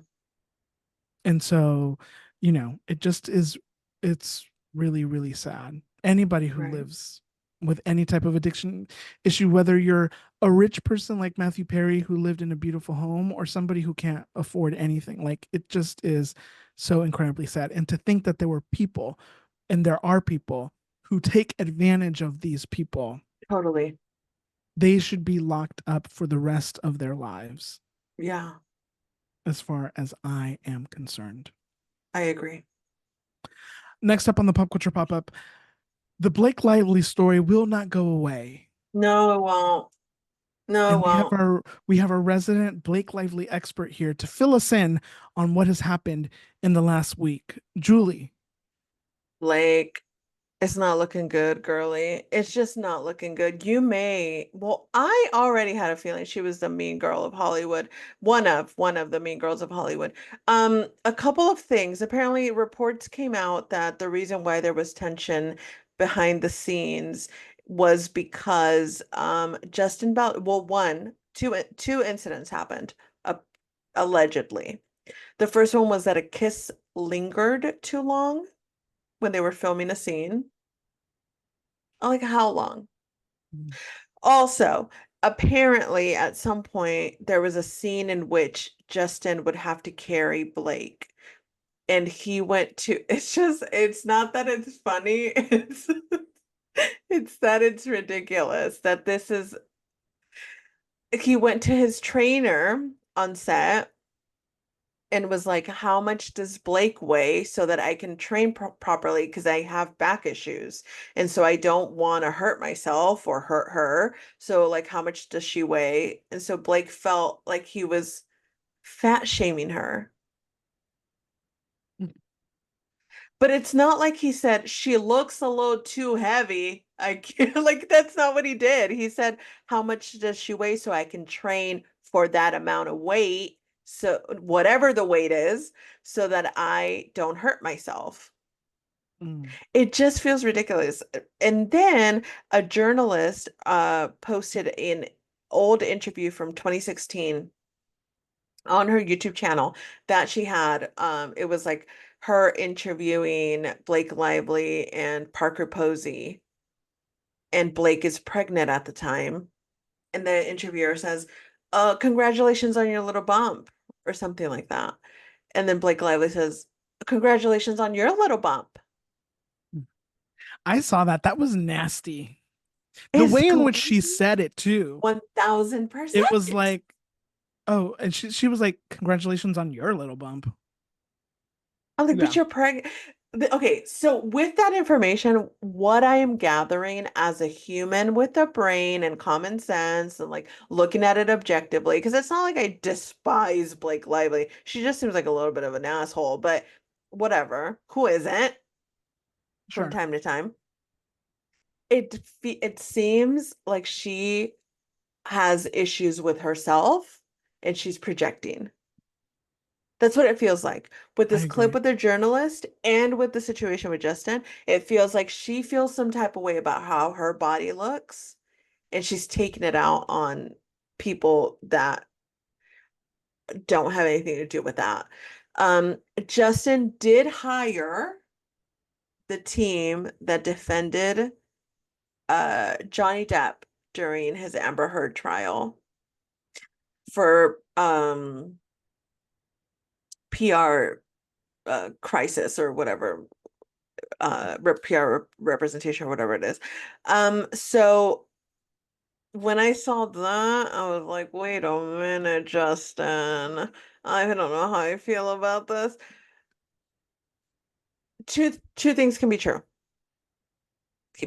And so, it just is, it's really, really sad. Anybody who Right. lives with any type of addiction issue, whether you're a rich person like Matthew Perry who lived in a beautiful home or somebody who can't afford anything, like it just is so incredibly sad. And to think that there were people, and there are people who take advantage of these people, Totally. they should be locked up for the rest of their lives, Yeah. as far as I am concerned. I agree. Next up on the pop culture pop up, the Blake Lively story will not go away. No, it won't. No, it And won't. we have our resident Blake Lively expert here to fill us in on what has happened in the last week. Julie. Blake. It's not looking good, girly. It's just not looking good. Well, I already had a feeling she was the mean girl of Hollywood, one of the mean girls of Hollywood. A couple of things. Apparently, reports came out that the reason why there was tension behind the scenes was because Justin Bell, well, two incidents happened, uh, allegedly. The first one was that a kiss lingered too long when they were filming a scene. Like how long? Also, apparently at some point there was a scene in which Justin would have to carry Blake. And he went to, it's not that it's funny, it's that it's ridiculous that he went to his trainer on set and was like, how much does Blake weigh so that I can train properly because I have back issues. And so I don't want to hurt myself or hurt her. So, like, how much does she weigh? And so Blake felt like he was fat shaming her. But it's not like he said, she looks a little too heavy. I can't, like, that's not what he did. He said, how much does she weigh so I can train for that amount of weight? So, whatever the weight is, so that I don't hurt myself. Mm. It just feels ridiculous. And then a journalist posted an old interview from 2016 on her YouTube channel that she had. It was like her interviewing Blake Lively and Parker Posey, and Blake is pregnant at the time. And the interviewer says, congratulations on your little bump, or something like that. And then Blake Lively says, congratulations on your little bump. I saw that. That was nasty. The It's way in which she crazy. said it too, it was 1000%. like, oh, and she was like, congratulations on your little bump. I'm like, but Yeah, you're pregnant. Okay, so with that information, what I am gathering as a human with a brain and common sense and like looking at it objectively, because it's not like I despise Blake Lively. She just seems like a little bit of an asshole, but whatever. Who isn't from sure. time to time? It seems like she has issues with herself and she's projecting. That's what it feels like with I this clip agree. with the journalist and with the situation with Justin. It feels like she feels some type of way about how her body looks, and she's taking it out on people that don't have anything to do with that. Justin did hire the team that defended Johnny Depp during his Amber Heard trial for PR crisis or whatever, PR representation or whatever it is. So when I saw that, I was like, wait a minute, Justin. I don't know how I feel about this. Two things can be true.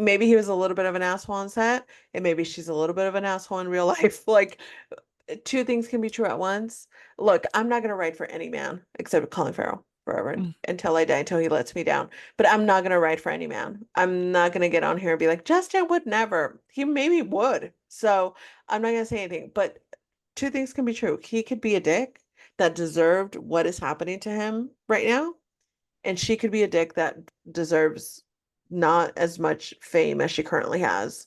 Maybe he was a little bit of an asshole on set, and maybe she's a little bit of an asshole in real life. Like, two things can be true at once. Look, I'm not gonna write for any man except Colin Farrell forever Mm. until I die, until he lets me down. But I'm not gonna write for any man. I'm not gonna get on here and be like, Justin would never. He maybe would. So I'm not gonna say anything. But two things can be true. He could be a dick that deserved what is happening to him right now. and she could be a dick that deserves not as much fame as she currently has.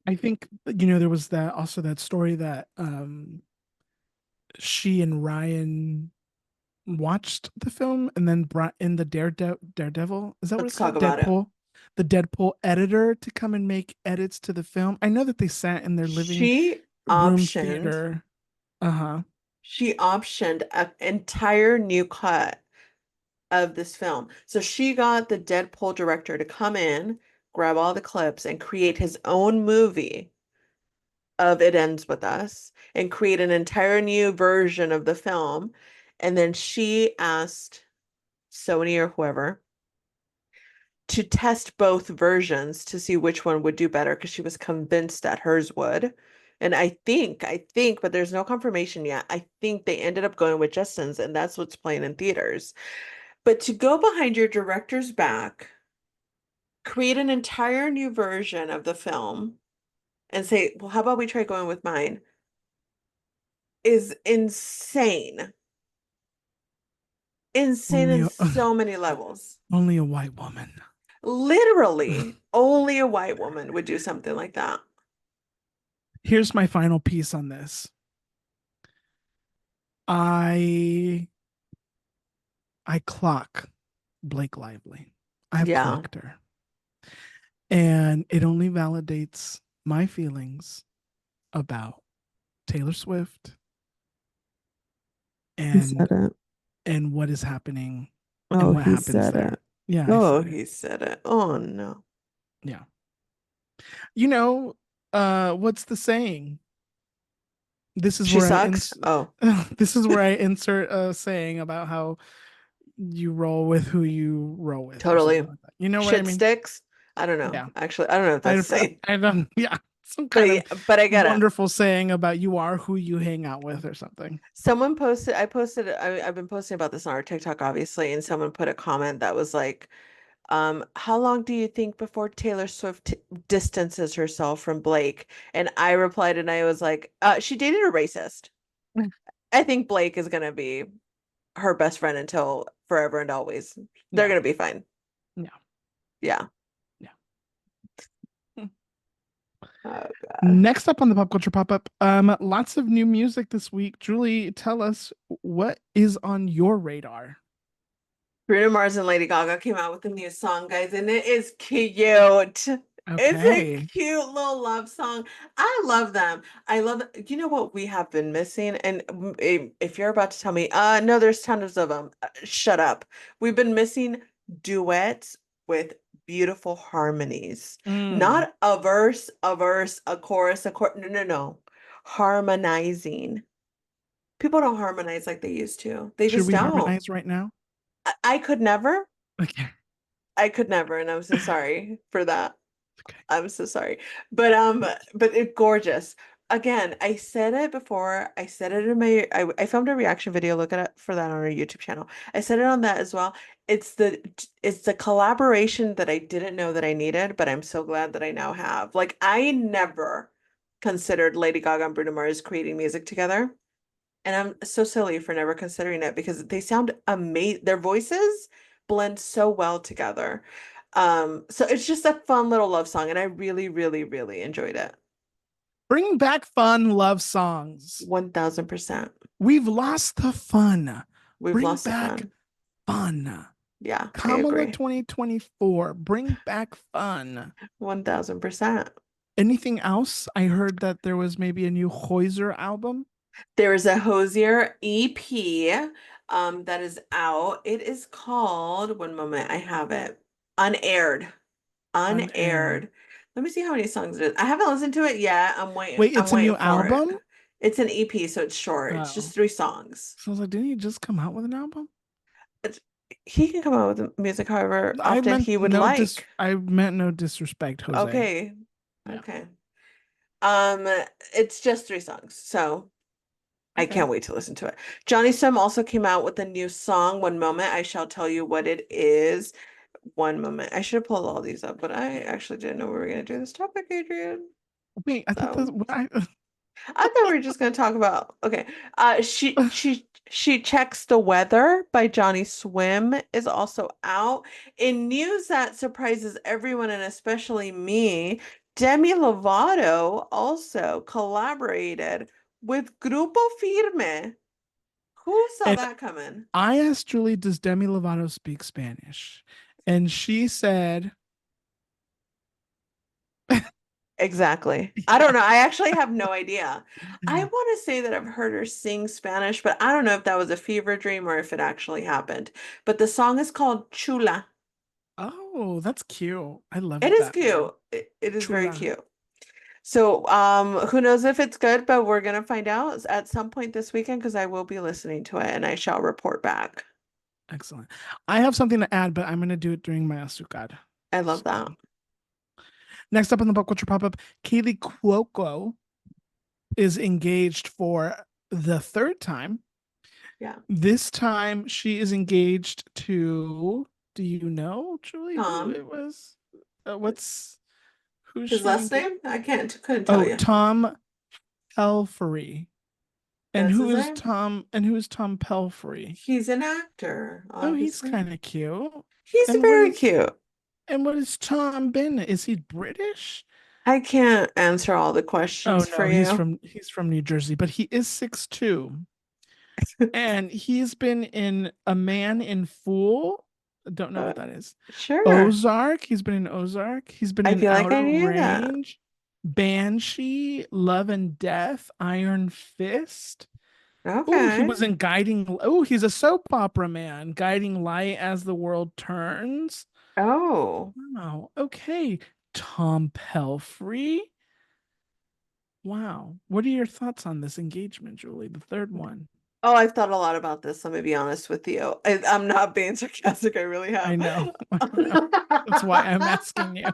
I think there was that also that story that she and Ryan watched the film and then brought in the Daredevil. Is that what Let's it's talk called? about it. Deadpool. The Deadpool editor to come and make edits to the film. I know that they sat in their living She room optioned, theater. Uh-huh. she optioned an entire new cut of this film. So she got the Deadpool director to come in, grab all the clips, and create his own movie of It Ends With Us and create an entire new version of the film. And then she asked Sony or whoever to test both versions to see which one would do better because she was convinced that hers would. And I think, but there's no confirmation yet. I think they ended up going with Justin's, and that's what's playing in theaters. But to go behind your director's back, create an entire new version of the film, and say, well, how about we try going with mine, is insane. Insane Only in a, so many levels. only a white woman. Literally, only a white woman would do something like that. Here's my final piece on this. I I clock Blake Lively. I've Yeah. clocked her. And it only validates my feelings about Taylor Swift He and said it. what is happening and Oh, what he happens said there. it. Yeah, I Oh, said it. he said it. Oh no. Yeah. You know, what's the saying? This is She where I sucks. Oh, this is where I insert a saying about how you roll with who you roll with or something totally. like that. You know what I Shit mean? sticks. I don't know. Yeah. Actually, I don't know if I that's the same. I don't yeah, some But kind yeah, of but I get it. wonderful saying about you are who you hang out with or something. Someone posted, I've been posting about this on our TikTok, obviously, and someone put a comment that was like, how long do you think before Taylor Swift distances herself from Blake? And I replied and I was like, she dated a racist. I think Blake is gonna be her best friend until forever and always. They're Yeah. gonna be fine. Yeah. Yeah. Yeah. Oh God. Next up on the pop culture pop up, lots of new music this week. Julie, tell us what is on your radar. Bruno Mars and Lady Gaga came out with a new song, guys, and it is cute. It's a Okay. cute little love song. I love them. I love, you know what we have been missing? And if you're about to tell me, no, there's tons of them, shut up. We've been missing duets with beautiful harmonies. Mm. Not a verse, a chorus, a chorus. No, no, no. Harmonizing. People don't harmonize like they used to. They Should just we don't. harmonize right now? I could never. Okay. I could never, and I'm so sorry for that. Okay. I'm so sorry. But it's gorgeous. Again, I said it before. I said it in I filmed a reaction video. Look at it for that on our YouTube channel. I said it on that as well. It's the collaboration that I didn't know that I needed, but I'm so glad that I now have. Like I never considered Lady Gaga and Bruno Mars creating music together. And I'm so silly for never considering it because they sound amazing. Their voices blend so well together. So it's just a fun little love song, and I really, really, really enjoyed it. Bring back fun love songs. 1000%. We've lost the fun. We've Bring lost the back fun. fun. Yeah, I Kamala agree. 2024. Bring back fun. 1000%. Anything else? I heard that there was maybe a new Hoiser album. There's a Hosier EP that is out. It is called, one moment, I have it. Unaired. Unaired. Unaired. Let me see how many songs it is. I haven't listened to it yet. Wait, I'm it's a new waiting for it. album? It's an EP, so it's short. It's Oh. just 3 songs. So I was like, didn't he just come out with an album? It's, he can come out with music however I often meant he would no like. I meant no disrespect, Jose. Okay. Yeah. Okay. Um, it's just 3 songs, so I Okay. can't wait to listen to it. Johnny Sum also came out with a new song. One moment, I shall tell you what it is. One moment. I should have pulled all these up, but I actually didn't know we were going to do this topic, Adrian. Wait, I thought that's So what I thought we were just going to talk about. Okay. She She Checks the Weather by Johnny Swim is also out. In news that surprises everyone and especially me, Demi Lovato also collaborated with Grupo Firme. Who saw And that coming? I asked Julie, does Demi Lovato speak Spanish? And she said, Exactly. I yeah. don't know. I actually have no idea. I want to say that I've heard her sing Spanish, but I don't know if that was a fever dream or if it actually happened. But the song is called Chula. Oh, that's cute. I It love is that word. cute. It is very Chula. cute. So, who knows if it's good, but we're gonna find out at some point this weekend because I will be listening to it and I shall report back. Excellent. I have something to add, but I'm going to do it during my Asukad. I So, love that. next up on the Pop Culture Pop Up, Kaley Cuoco is engaged for the third time. Yeah. This time she is engaged to, do you know, Julie, who Tom, it was? Who's his she last engaged? name? I can't, couldn't tell Oh, you. Tom Pelphrey. And That's who his is name. Tom? And who is Tom Pelphrey? He's an actor, Oh, he's obviously. kind of cute. He's And very cute. what is Tom been? Is he British? I can't answer all the Oh questions for no, you. he's from New Jersey, but he is 6'2". And he's been in A Man in Fool. Don't know Uh, what that is. sure. Ozark. He's been in Ozark. He's been I in feel like I Outer knew that. Range, Banshee, Love and Death, Iron Fist. Oh, he Okay. was in Guiding. Oh, he's a soap opera man, Guiding Light as the World Turns. Oh. Wow. Okay. Tom Pelphrey. Wow. What are your thoughts on this engagement, Julie? The third one. Oh, I've thought a lot about this. Let me be honest with you. I'm not being sarcastic. I really I have. know. I know. That's why I'm asking you.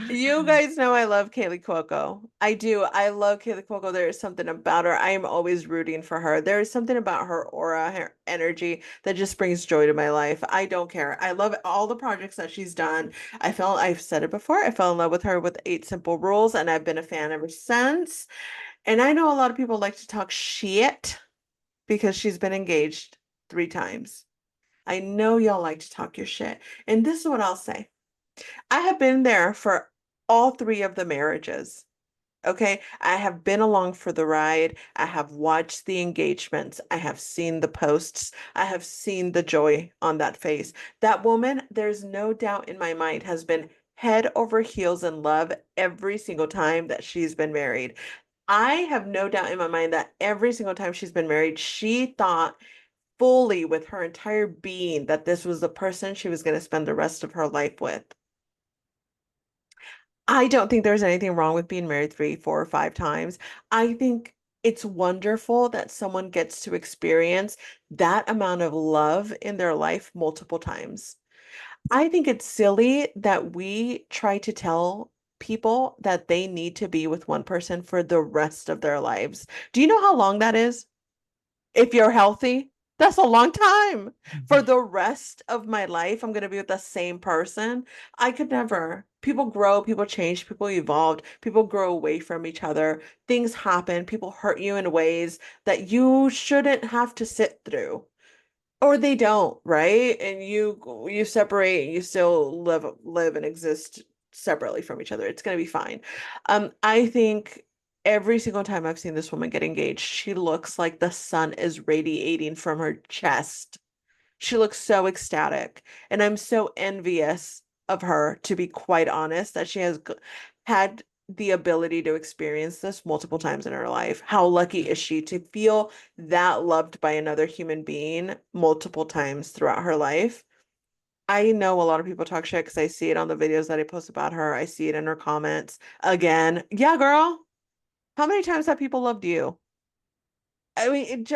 You guys know I love Kaley Cuoco. I do. I love Kaley Cuoco. There is something about her. I am always rooting for her. There is something about her aura, her energy that just brings joy to my life. I don't care. I love all the projects that she's done. I've said it before. I fell in love with her with Eight Simple Rules, and I've been a fan ever since. And I know a lot of people like to talk shit because she's been engaged 3 times. I know y'all like to talk your shit. And this is what I'll say. I have been there for all 3 of the marriages. Okay. I have been along for the ride. I have watched the engagements. I have seen the posts. I have seen the joy on that face. That woman, there's no doubt in my mind, has been head over heels in love every single time that she's been married. I have no doubt in my mind that every single time she's been married, she thought fully with her entire being that this was the person she was going to spend the rest of her life with. I don't think there's anything wrong with being married 3, 4, or 5 times. I think it's wonderful that someone gets to experience that amount of love in their life multiple times. I think it's silly that we try to tell people that they need to be with one person for the rest of their lives. Do you know how long that is? If you're healthy, that's a long time. For the rest of my life, I'm going to be with the same person. I could never. People grow, people change, people evolved, people grow away from each other. Things happen, people hurt you in ways that you shouldn't have to sit through. Or they don't, right? And you separate and you still live and exist separately from each other. It's gonna be fine. I think every single time I've seen this woman get engaged, she looks like the sun is radiating from her chest. She looks so ecstatic, and I'm so envious of her, to be quite honest, that she has had the ability to experience this multiple times in her life. How lucky is she to feel that loved by another human being multiple times throughout her life? I know a lot of people talk shit because I see it on the videos that I post about her. I see it in her comments. Again, yeah, girl, how many times have people loved you? I mean,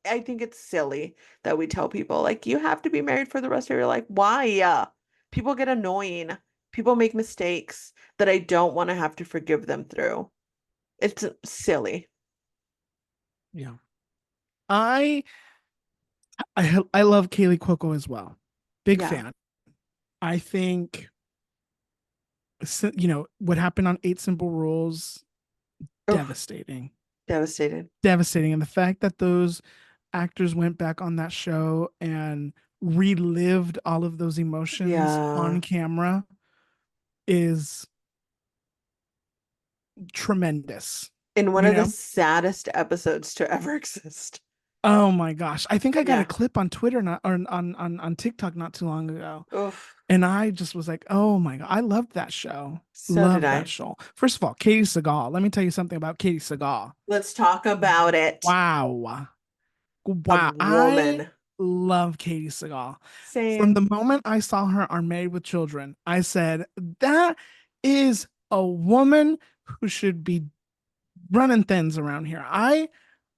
I think it's silly that we tell people like you have to be married for the rest of your life. Why? People get annoying. People make mistakes that I don't want to have to forgive them through. It's silly. Yeah. I I love Kaylee Cuoco as well. Big Yeah. fan. I think what happened on Eight Simple Rules, Ugh, devastating. Devastated. Devastating. And the fact that those actors went back on that show and relived all of those emotions Yeah. on camera is tremendous, In one you of the know? saddest episodes to ever exist. Oh my gosh. I think I got a Yeah. clip on Twitter not or on TikTok not too long ago. Oof. And I just was like, oh my God, I loved that show. So did Loved that I. show. First of all, Katie Seagal. Let me tell you something about Katie Seagal. Let's talk about it. Wow. A Wow. I woman. love Katie Seagal. From Same. the moment I saw her on Married with Children, I said, that is a woman who should be running things around here. I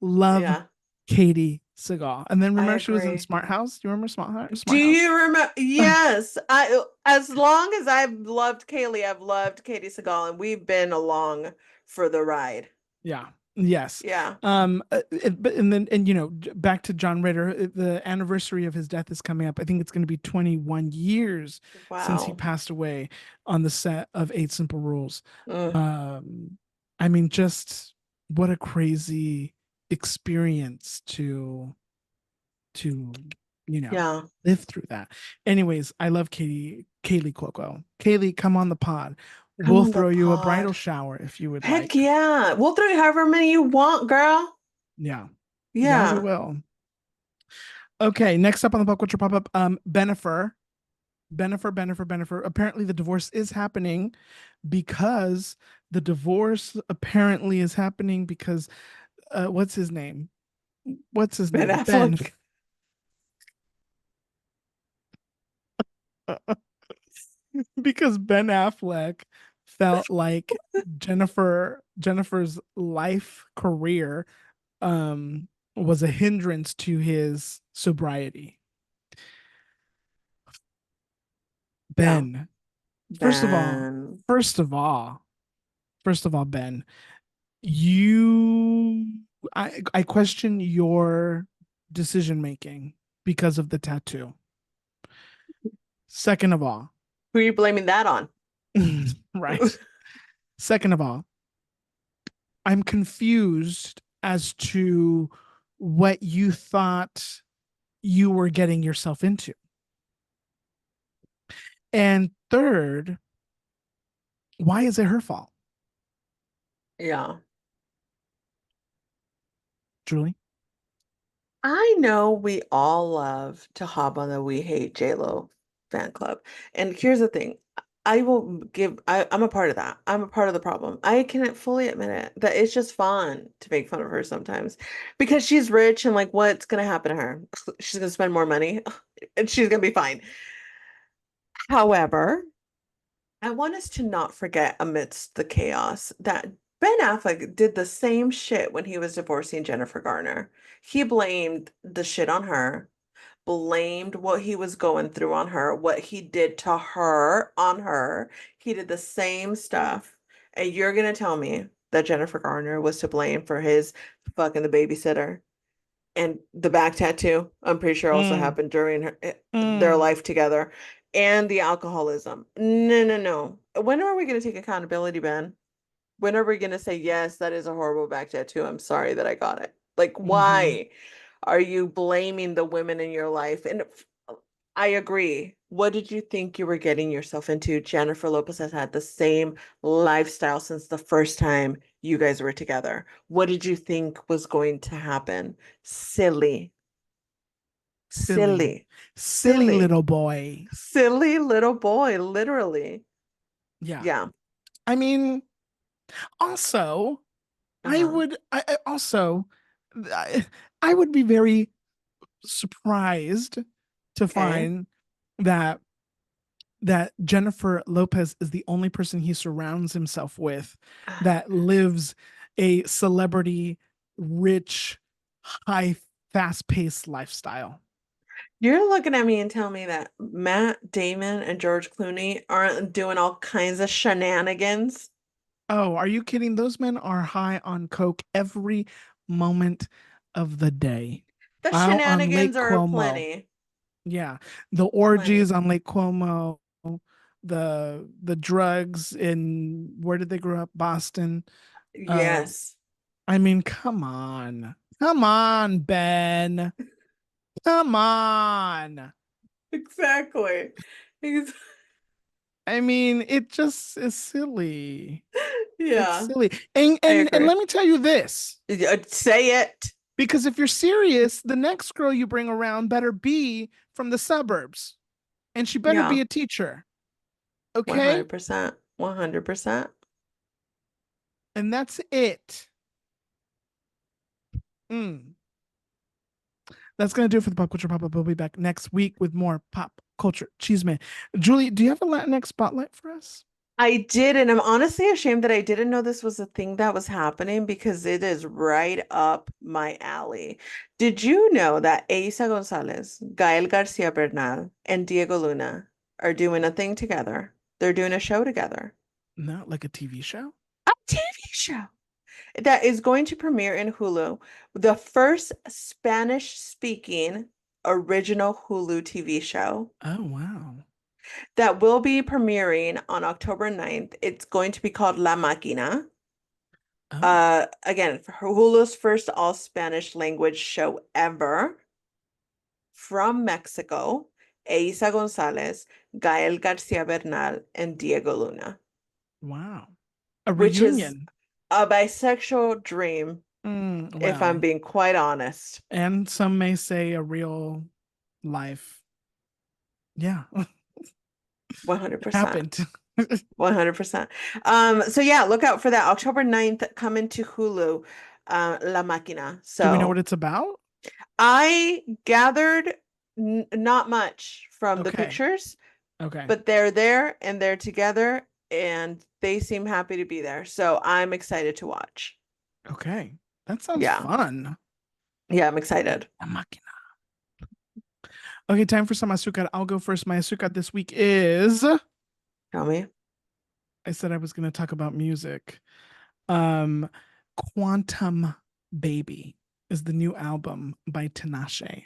love Yeah, Katie Seagal. And then I remember she was in agree. Smart House? Do you remember Do Smart House? you remember? Yes, I as long as I've loved Kaylee, I've loved Katie Seagal, and we've been along for the ride. Yeah. Yes. Yeah. But and then and back to John Ritter, the anniversary of his death is coming up. I think it's going to be 21 years since he Wow. passed away on the set of Eight Simple Rules. Mm, Um, I mean, just what a crazy experience to you know yeah. live through that. Anyways, I love Kaley Cuoco. Kaylee, come on the pod. Come We'll on the throw you a bridal pod. shower if you would Heck like. yeah. We'll throw you however many you want, girl. Yeah. Yeah, we Yeah. will. Okay, next up on the Pop Culture Pop Up, Benifer. Apparently, the divorce is happening because what's his name? What's his Ben name? Ben. Affleck. Because Ben Affleck felt like Jennifer's life career was a hindrance to his sobriety. Yeah. Ben, first of all, Ben. first of all, first of all, Ben, you I question your decision making because of the tattoo. Second of all, Who are you blaming that on? right. Second of all, I'm confused as to what you thought you were getting yourself into. And third, why is it her fault? Yeah. Julie? I know we all love to hop on the We Hate J.Lo fan club. And here's the thing. I'm a part of that. I'm a part of the problem. I can fully admit it that it's just fun to make fun of her sometimes because she's rich and like what's gonna happen to her? She's gonna spend more money and she's gonna be fine. However, I want us to not forget amidst the chaos that Ben Affleck did the same shit when he was divorcing Jennifer Garner. He blamed the shit on her, blamed what he was going through on her, what he did to her on her. He did the same stuff. And you're gonna tell me that Jennifer Garner was to blame for his fucking the babysitter and the back tattoo, I'm pretty sure also Mm, happened during their mm. life together, and the alcoholism. No, no, no. When are we going to take accountability, Ben? When are we going to say, yes, that is a horrible back tattoo? I'm sorry that I got it. Like, Mm-hmm. why are you blaming the women in your life? And I agree. What did you think you were getting yourself into? Jennifer Lopez has had the same lifestyle since the first time you guys were together. What did you think was going to happen? Silly, Silly. silly, Silly silly, little boy. silly little boy, literally. Yeah. Yeah. I mean, also, Uh-huh. I also I, I would be very surprised to Okay. find that Jennifer Lopez is the only person he surrounds himself with that lives a celebrity rich high fast-paced lifestyle. You're looking at me and telling me that Matt Damon and George Clooney aren't doing all kinds of shenanigans. Oh, are you kidding? Those men are high on coke every moment of the day. The Out on shenanigans Lake are Como. aplenty. Yeah. The Plenty. orgies on Lake Como, the drugs in where did they grow up? Boston. Um, Yes. I mean, come on. Come on, Ben. Come on. Exactly. Ex- I mean, it just is silly. It's Yeah, silly. I And agree. let me tell you this, Say it. because if you're serious, the next girl you bring around better be from the suburbs and she better Yeah, be a teacher. Okay? 100%. 100%. And that's it. Mm. That's gonna do it for the pop culture pop up. We'll be back next week with more pop culture chisme. Julie, do you have a Latinx spotlight for us? I did, and I'm honestly ashamed that I didn't know this was a thing that was happening because it is right up my alley. Did you know that Eiza Gonzalez, Gael Garcia Bernal, and Diego Luna are doing a thing together? They're doing a show together. Not like a TV show? A TV show that is going to premiere in Hulu, the first Spanish-speaking original Hulu TV show Oh wow. that will be premiering on October 9th. It's going to be called La Máquina. Oh Again, for Hulu's first all Spanish language show ever from Mexico, Eiza Gonzalez, Gael Garcia Bernal, and Diego Luna, wow. A which is reunion. a bisexual dream, if I'm Well, being quite honest. and some may say a real life. Yeah, it 100%. happened. 100%. So yeah, look out for that. October 9th, coming to Hulu, La Máquina. Do we know what So it's about? I gathered n not much from the Okay. pictures, Okay. but they're there and they're together and they seem happy to be there. So I'm excited to watch. Okay. That sounds Yeah. fun. Yeah, I'm excited. La máquina. Okay, time for some azúcar. I'll go first. My azúcar this week is Tell me. I said I was going to talk about music. Um, Quantum Baby is the new album by Tinashe.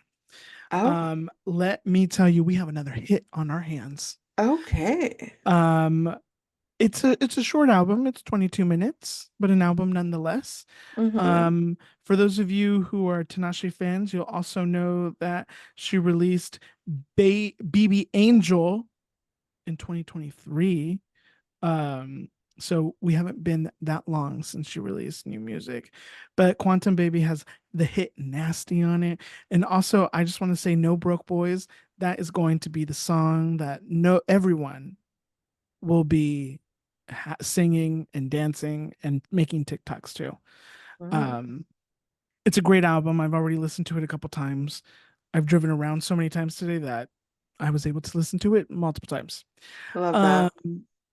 Oh, Let me tell you, we have another hit on our hands. okay. Um, it's a short album. It's 22 minutes, but an album nonetheless. Mm-hmm. For those of you who are Tinashe fans, you'll also know that she released BB Angel in 2023. Um, so we haven't been that long since she released new music. But Quantum Baby has the hit Nasty on it. And also, I just want to say No Broke Boys, that is going to be the song that no everyone will be singing and dancing and making TikToks too. Mm, Um, it's a great album. I've already listened to it a couple times. I've driven around so many times today that I was able to listen to it multiple times. love Um, that.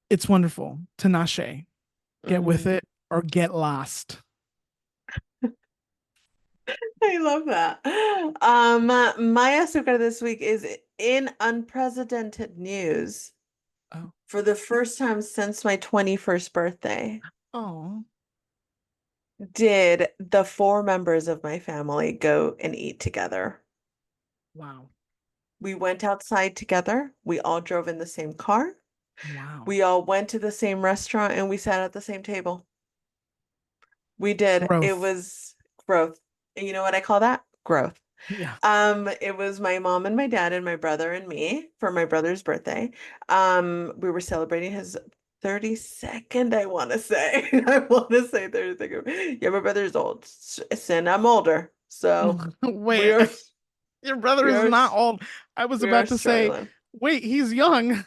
it's wonderful. Tinashe, get with Mm, it or get lost. I love that. My azúcar this week is in unprecedented news. Oh, For the first time since my 21st birthday, oh, did the four members of my family go and eat together. wow, We went outside together. We all drove in the same car. wow. We all went to the same restaurant and we sat at the same table. We did. It Growth. was growth. And you know what I call that? Growth. Yeah. It was my mom and my dad and my brother and me for my brother's birthday. We were celebrating his 32nd, I want to say. I want to say 32nd. Yeah, my brother's old. And I'm older. So we Wait, are your brother we is are not old. I was we are about to say, struggling. wait, he's young.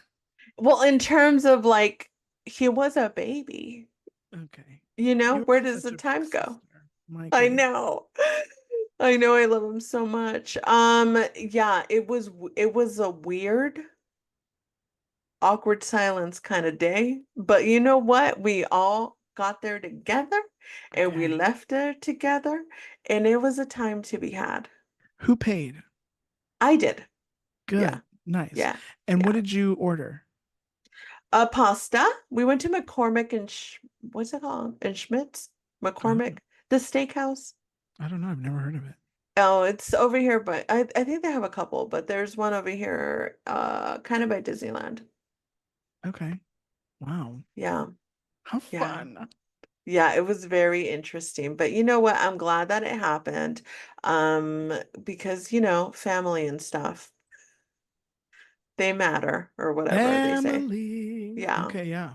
Well, in terms of like he was a baby. Okay. You know, You're where does the such a big time go? sister. My I goodness. know. I know I love him so much. Yeah, it was a weird, awkward silence kind of day. But you know what? We all got there together and we Okay. left there together, and it was a time to be had. Who paid? I did. Yeah, Good. Nice. yeah, And what yeah. did you order? Pasta. We went to McCormick and Sh what's it called? And Schmidt's? Oh, McCormick, the steakhouse. I don't know. I've never heard of it. Oh, it's over here, but I think they have a couple, but there's one over here, kind of by Disneyland. Okay. Wow. Yeah, How yeah. fun. Yeah, it was very interesting. But you know what? I'm glad that it happened. Um, because, family and stuff, they matter or whatever they say. Family. Yeah. Okay, yeah.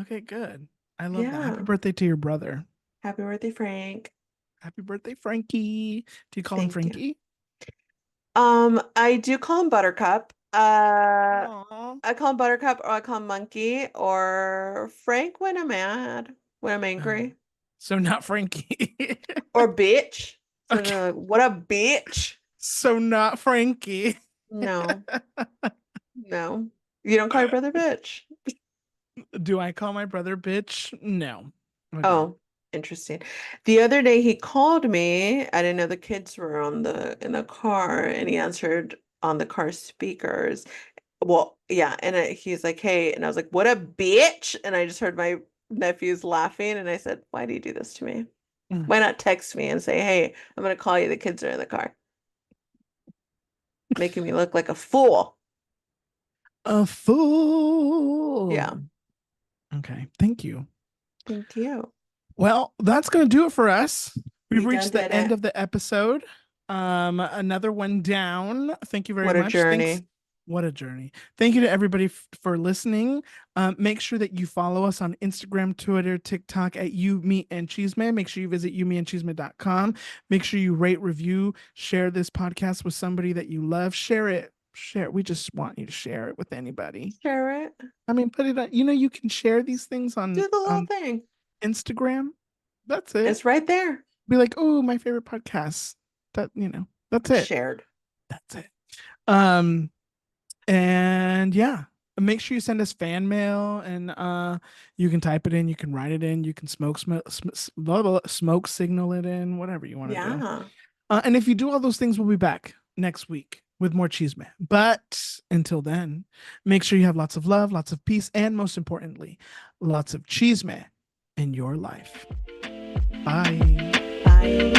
Okay, good. I love that. Happy Yeah. birthday to your brother. Happy birthday, Frank. Happy birthday, Frankie. Do you call him Thank you. Frankie? I do call him Buttercup. Aw. I call him Buttercup or I call him Monkey or Frank when I'm mad, when I'm Oh. angry. So not Frankie. Or bitch. So Okay. they're like, what a bitch. So not Frankie. No, no. You don't call your brother bitch. Do I call my brother bitch? No, I don't. Oh, interesting. The other day he called me. I didn't know the kids were in the car and he answered on the car speakers. Well, yeah, and he's like, "Hey," and I was like, "What a bitch!" And I just heard my nephews laughing, and I said, "Why do you do this to me? Mm. Why not text me and say, 'Hey, I'm gonna call you. The kids are in the car,' making me look like a fool." A fool. Yeah, Okay, thank you. thank you. Well, that's going to do it for us. We've We done reached the did end it. of the episode. Another one down. Thank you very What a much. Thanks. journey. What a journey. Thank you to everybody for listening. Make sure that you follow us on Instagram, Twitter, TikTok at You, Me, and Chisme. Make sure you visit youmeandchisme.com. Make sure you rate, review, share this podcast with somebody that you love. Share it. Share it. We just want you to share it with anybody. Share it. I mean, put it on, you can share these things Do the little on thing. Instagram. That's it. It's right there. Be like, oh, my favorite podcast. That's it. Shared. That's it. Um, and yeah, make sure you send us fan mail and you can type it in, you can write it in, you can blah, blah, blah, smoke signal it in, whatever you want to do. Yeah. And if you do all those things, we'll be back next week with more Chisme. But until then, make sure you have lots of love, lots of peace, and most importantly, lots of Chisme in your life. Bye. Bye.